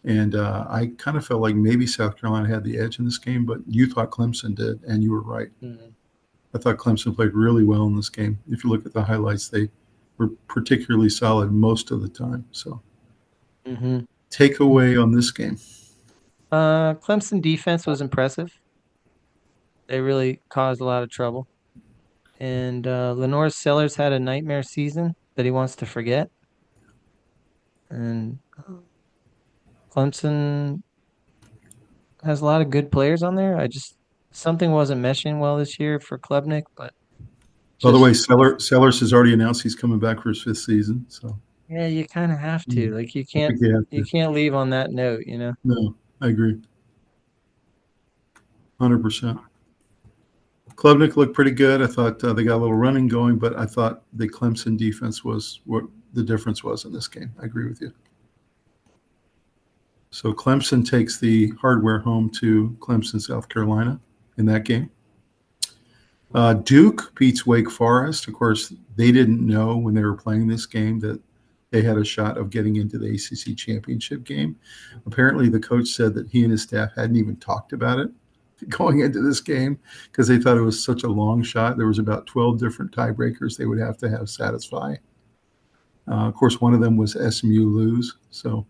And I kind of felt like maybe South Carolina had the edge in this game, but you thought Clemson did, and you were right. Mhm. I thought Clemson played really well in this game. If you look at the highlights, they were particularly solid most of the time. So, Mhm. takeaway on this game. Clemson defense was impressive. They really caused a lot of trouble. And Lenore Sellers had a nightmare season that he wants to forget. And Clemson has a lot of good players on there. Something wasn't meshing well this year for Klubnik, but By the just way, Sellers has already announced he's coming back for his fifth season. So, yeah, you kind of have to. Like I think they have you to. can't leave on that note. No, I agree. 100%. Klubnik looked pretty good. I thought they got a little running going, but I thought the Clemson defense was what the difference was in this game. I agree with you. So Clemson takes the hardware home to Clemson, South Carolina in that game. Duke beats Wake Forest. Of course, they didn't know when they were playing this game that they had a shot of getting into the ACC Championship game. Apparently, the coach said that he and his staff hadn't even talked about it going into this game because they thought it was such a long shot. There was about 12 different tiebreakers they would have to have satisfy. Of course, one of them was SMU lose. So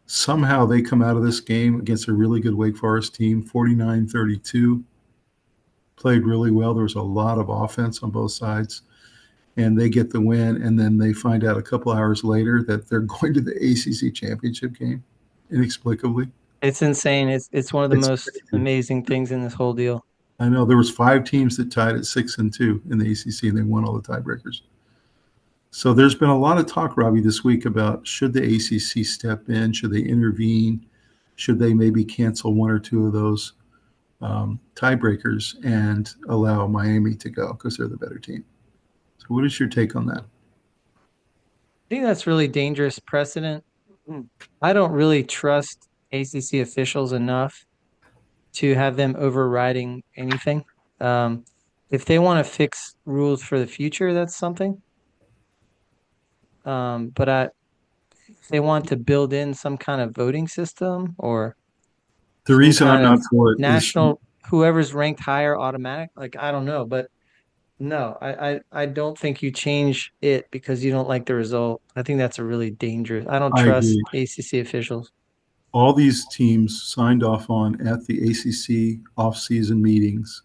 somehow they come out of this game against a really good Wake Forest team, 49-32. Played really well. There was a lot of offense on both sides, and they get the win. And then they find out a couple hours later that they're going to the ACC championship game, inexplicably. it's insane. It's one of the It's most crazy. amazing things in this whole deal. I know there was 5 teams that tied at 6-2 in the ACC, and they won all the tiebreakers. So there's been a lot of talk, Robbie, this week about should the ACC step in, should they intervene, should they maybe cancel one or two of those tiebreakers and allow Miami to go because they're the better team. So, what is your take on that? I think that's really dangerous precedent. I don't really trust ACC officials enough to have them overriding anything. Um, if they want to fix rules for the future, that's something. But if they want to build in some kind of voting system or The some reason I'm kind not of for it is national, whoever's ranked higher automatic, like I don't know, but no, I don't think you change it because you don't like the result. I think that's a really dangerous. I don't I trust agree. ACC officials. All these teams signed off on at the ACC off-season meetings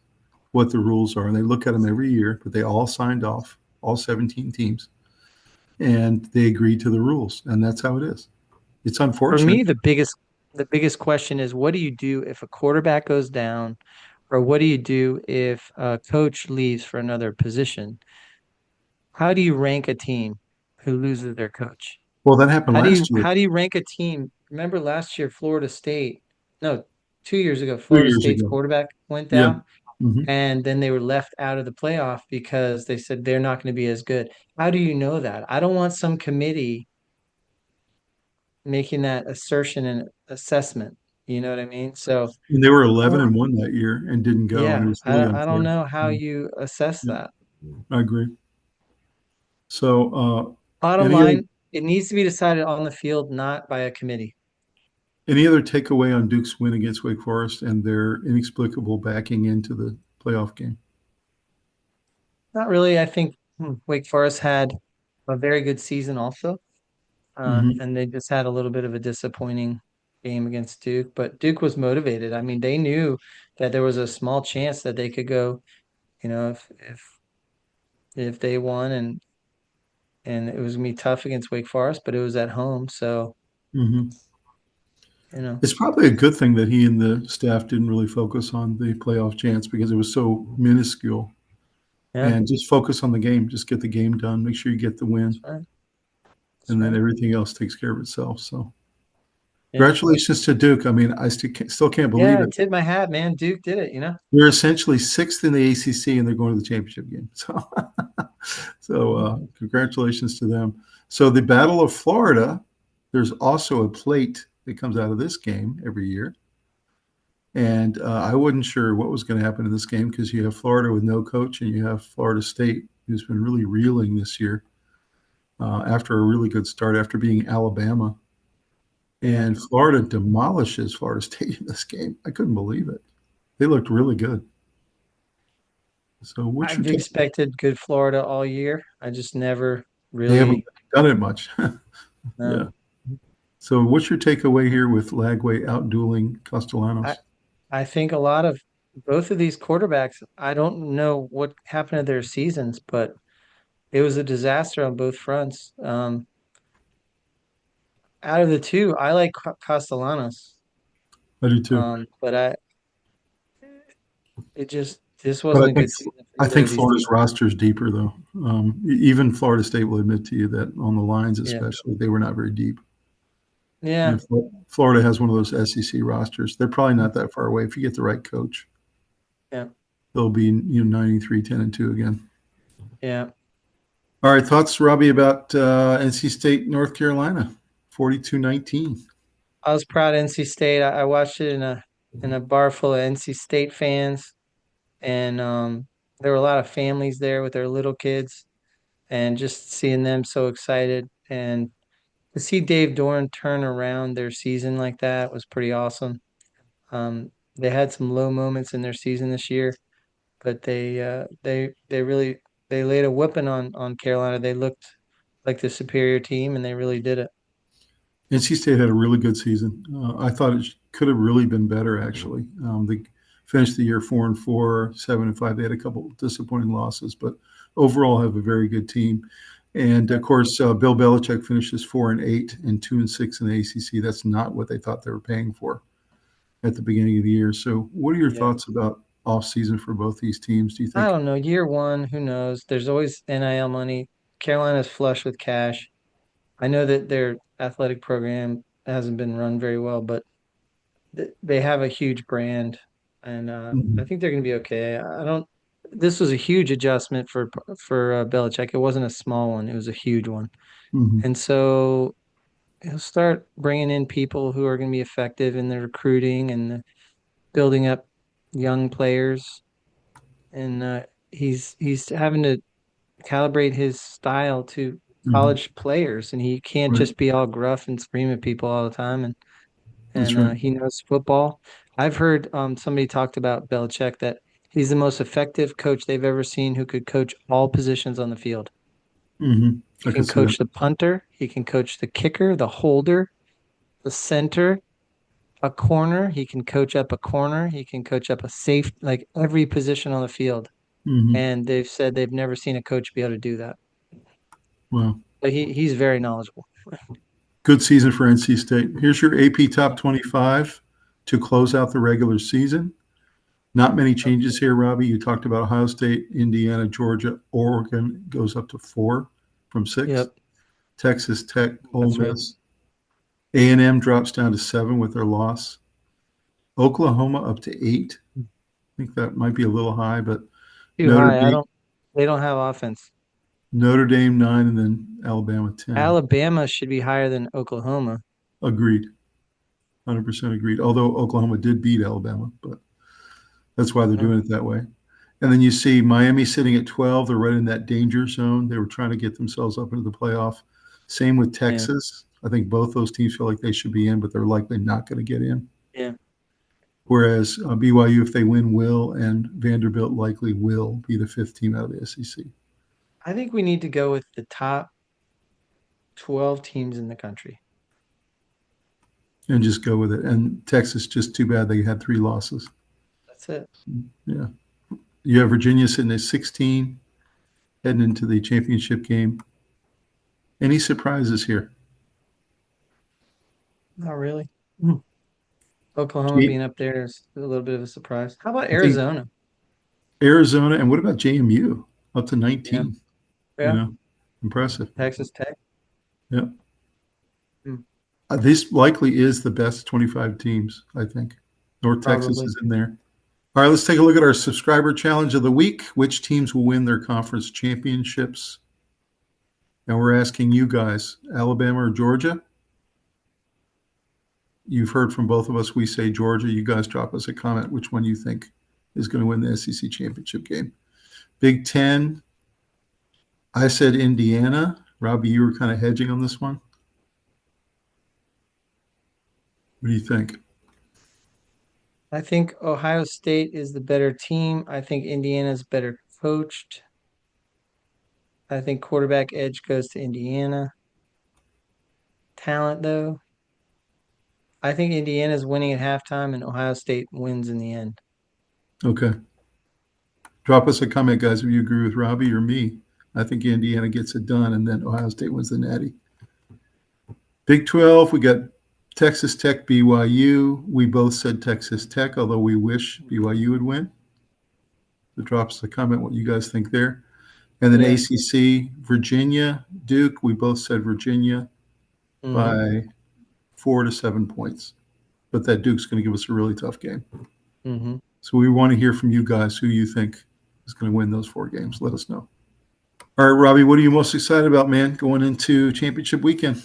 what the rules are, and they look at them every year. But they all signed off, all 17 teams, and they agreed to the rules, and that's how it is. It's For unfortunate. me, the biggest question is what do you do if a quarterback goes down, or what do you do if a coach leaves for another position? How do you rank a team who loses their coach? Well, that happened last year, How do you rank a team? Remember last year, Florida State, no, 2 years ago, two Florida years State's ago. quarterback went Yeah. down, Hmm. and then they were left out of the playoff because they said they're not going to be as good. How do you know that? I don't want some committee making that assertion and assessment. You know what I mean? So, And they were I 11 don't, and 1 that year and didn't go, and it yeah, was really I don't unfair. know how Yeah, you assess yeah, that. I agree. So, Bottom any other line, it needs to be decided on the field, not by a committee. Any other takeaway on Duke's win against Wake Forest and their inexplicable backing into the playoff game? Not really. I think Wake Forest had a very good season also. Hmm. And they just had a little bit of a disappointing game against Duke, but Duke was motivated. I mean, they knew that there was a small chance that they could go, if they won and it was gonna be tough against Wake Forest, but it was at home, so Hmm. you know, It's probably a good thing that he and the staff didn't really focus on the playoff chance because it was so minuscule. yeah, And just focus on the game. Just get the game done. Make sure you get the win, that's right. That's and then right. everything else takes care of itself. So, Yeah. congratulations to Duke. I mean, I still can't believe Yeah, I it. tip my hat, man. Duke did it. They're essentially sixth in the ACC, and they're going to the championship game. Congratulations to them. So, the Battle of Florida. There's also a plate that comes out of this game every year. And I wasn't sure what was going to happen in this game because you have Florida with no coach and you have Florida State, who's been really reeling this year after a really good start after being Alabama. Yeah. And Florida demolishes Florida State in this game. I couldn't believe it. They looked really good. So what's your I've take? expected good Florida all year. I just never They haven't really done it much. Yeah. no. So what's your takeaway here with Lagway outdueling I Castellanos? I think a lot of both of these quarterbacks, I don't know what happened to their seasons, but it was a disaster on both fronts. Out of the two, I like Castellanos. I do too. But this But wasn't a good season for I either think of these Florida's teams. roster is deeper though. Even Florida State will admit to you that on the lines, Yeah. especially, they were not very deep. Yeah. And Florida has one of those SEC rosters. They're probably not that far away. If you get the right coach, Yeah. they'll be 93, 10-2 again. Yeah. All right, thoughts, Robbie, about NC State, North Carolina, 42-19. I was proud of NC State. I watched it in a bar full of NC State fans, and there were a lot of families there with their little kids, and just seeing them so excited, and to see Dave Doran turn around their season like that was pretty awesome. They had some low moments in their season this year, but they really they laid a whipping on Carolina. They looked like the superior team, and they really did it. NC State had a really good season. I thought it could have really been better, actually. They finished the year 4-4, 7-5. They had a couple disappointing losses, but overall have a very good team. And of course, Bill Belichick finishes 4-8 and 2-6 in the ACC. That's not what they thought they were paying for at the beginning of the year. So, what are your Yeah. thoughts about off season for both these teams? Do you I think? don't know. Year one, who knows? There's always NIL money. Carolina's flush with cash. I know that their athletic program hasn't been run very well, but they have a huge brand, and I Mhm. think they're going to be okay. I don't. This was a huge adjustment for Belichick. It wasn't a small one; it was a huge one. Mhm. And so he'll start bringing in people who are going to be effective in the recruiting and the building up young players. And he's having to calibrate his style to Mhm. college players, and he can't Right. just be all gruff and scream at people all the time. And That's right. he knows football. I've heard somebody talked about Belichick that he's the most effective coach they've ever seen who could coach all positions on the field. Mhm. He I can could see that. coach the punter, he can coach the kicker, the holder, the center, a corner. He can coach up a corner. He can coach up a safe, like every position on the field. Mhm. And they've said they've never seen a coach be able to do that. Wow. But he's very knowledgeable. Good season for NC State. Here's your AP Top 25 to close out the regular season. Not many changes here, Robbie. You talked about Ohio State, Indiana, Georgia, Oregon goes up to 4 from 6. Yep, Texas Tech, Ole that's right. Miss. A&M drops down to 7 with their loss. Oklahoma up to 8. I think that might be a little high, but Too Notre high. Dame, They don't have offense. Notre Dame 9, and then Alabama 10. Alabama should be higher than Oklahoma. Agreed. 100% agreed. Although Oklahoma did beat Alabama, but that's why they're Yeah. doing it that way. And then you see Miami sitting at 12. They're right in that danger zone. They were trying to get themselves up into the playoff. Same with Yeah. Texas. I think both those teams feel like they should be in, but they're likely not going to get in. Yeah. Whereas BYU, if they win, will, and Vanderbilt likely will be the fifth team out of the SEC. I think we need to go with the top 12 teams in the country. And just go with it. And Texas, just too bad they had 3 losses. That's it. Yeah. You have Virginia sitting at 16, heading into the championship game. Any surprises here? Not really. Oklahoma being up there is a little bit of a surprise. How about Arizona? Arizona, and what about JMU? Up to 19. Yeah. You know, impressive. Texas Tech. Yeah. This likely is the best 25 teams, I think. North Texas is in there. All right, let's take a look at our subscriber challenge of the week. Which teams will win their conference championships? And we're asking you guys, Alabama or Georgia? You've heard from both of us. We say Georgia. You guys drop us a comment which one you think is going to win the SEC championship game. Big Ten, I said Indiana. Robbie, you were kind of hedging on this one. What do you think? I think Ohio State is the better team. I think Indiana's better coached. I think quarterback edge goes to Indiana. Talent, though, I think Indiana's winning at halftime and Ohio State wins in the end. Okay. Drop us a comment, guys, if you agree with Robbie or me. I think Indiana gets it done, and then Ohio State wins the Natty. Big 12, we got Texas Tech, BYU. We both said Texas Tech, although we wish BYU would win. So drop us a comment what you guys think there. And then ACC, Virginia, Duke. We both said Virginia by 4 to 7 points. But that Duke's going to give us a really tough game. So we want to hear from you guys who you think is going to win those 4 games. Let us know. All right, Robbie, what are you most excited about, man, going into championship weekend?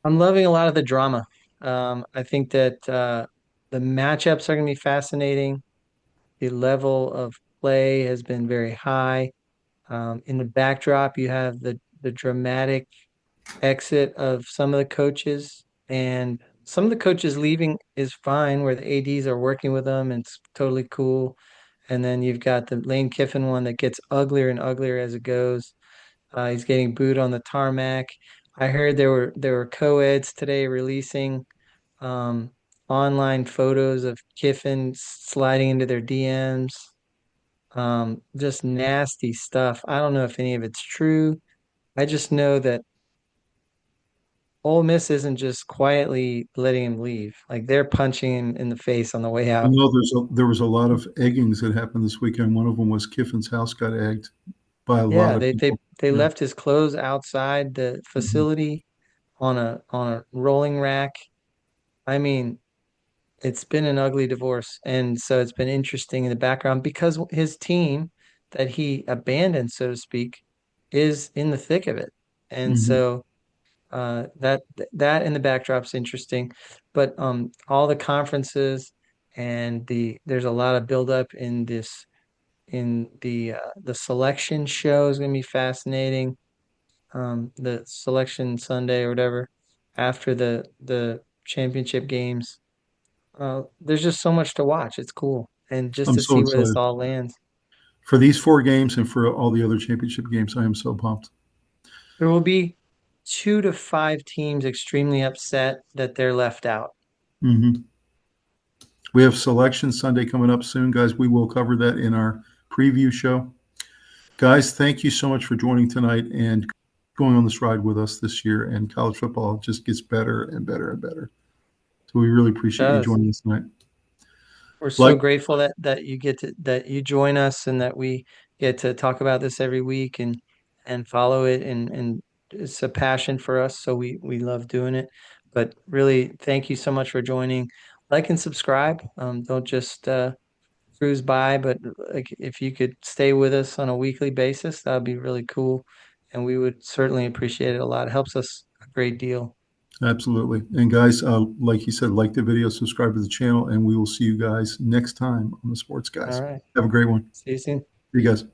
I'm loving a lot of the drama. I think that the matchups are going to be fascinating. The level of play has been very high. In the backdrop, you have the dramatic exit of some of the coaches, and some of the coaches leaving is fine, where the ADs are working with them, and it's totally cool. And then you've got the Lane Kiffin one that gets uglier and uglier as it goes. He's getting booed on the tarmac. I heard there were co-eds today releasing online photos of Kiffin sliding into their DMs. Just nasty stuff. I don't know if any of it's true. I just know that Ole Miss isn't just quietly letting him leave. Like they're punching him in the face on the way I out. know there was a lot of eggings that happened this weekend. One of them was Kiffin's house got egged by a lot of people. They left his clothes outside the facility on a rolling rack. I mean, it's been an ugly divorce, and so it's been interesting in the background because his team that he abandoned, so to speak, is in the thick of it, and so that in the backdrop's interesting. But all the conferences and there's a lot of buildup in the selection show is going to be fascinating. The selection Sunday or whatever after the championship games. There's just so much to watch. It's cool. And just I'm to so see where this excited. all lands. For these 4 games and for all the other championship games, I am so pumped. There will be 2 to 5 teams extremely upset that they're left out. We have selection Sunday coming up soon, guys. We will cover that in our preview show. Guys, thank you so much for joining tonight and going on this ride with us this year. And college football just gets better and better and better. So we really appreciate you joining us tonight. We're so grateful that you join us and that we get to talk about this every week and follow it, and it's a passion for us, so we love doing it. But really, thank you so much for joining. Like and subscribe. Don't just cruise by, but like if you could stay with us on a weekly basis, that would be really cool, and we would certainly appreciate it a lot. It helps us a great deal. Absolutely. And guys, like you said, like the video, subscribe to the channel, and we will see you guys next time on the Sports Guys. All right. Have a great one. See you soon. See you guys.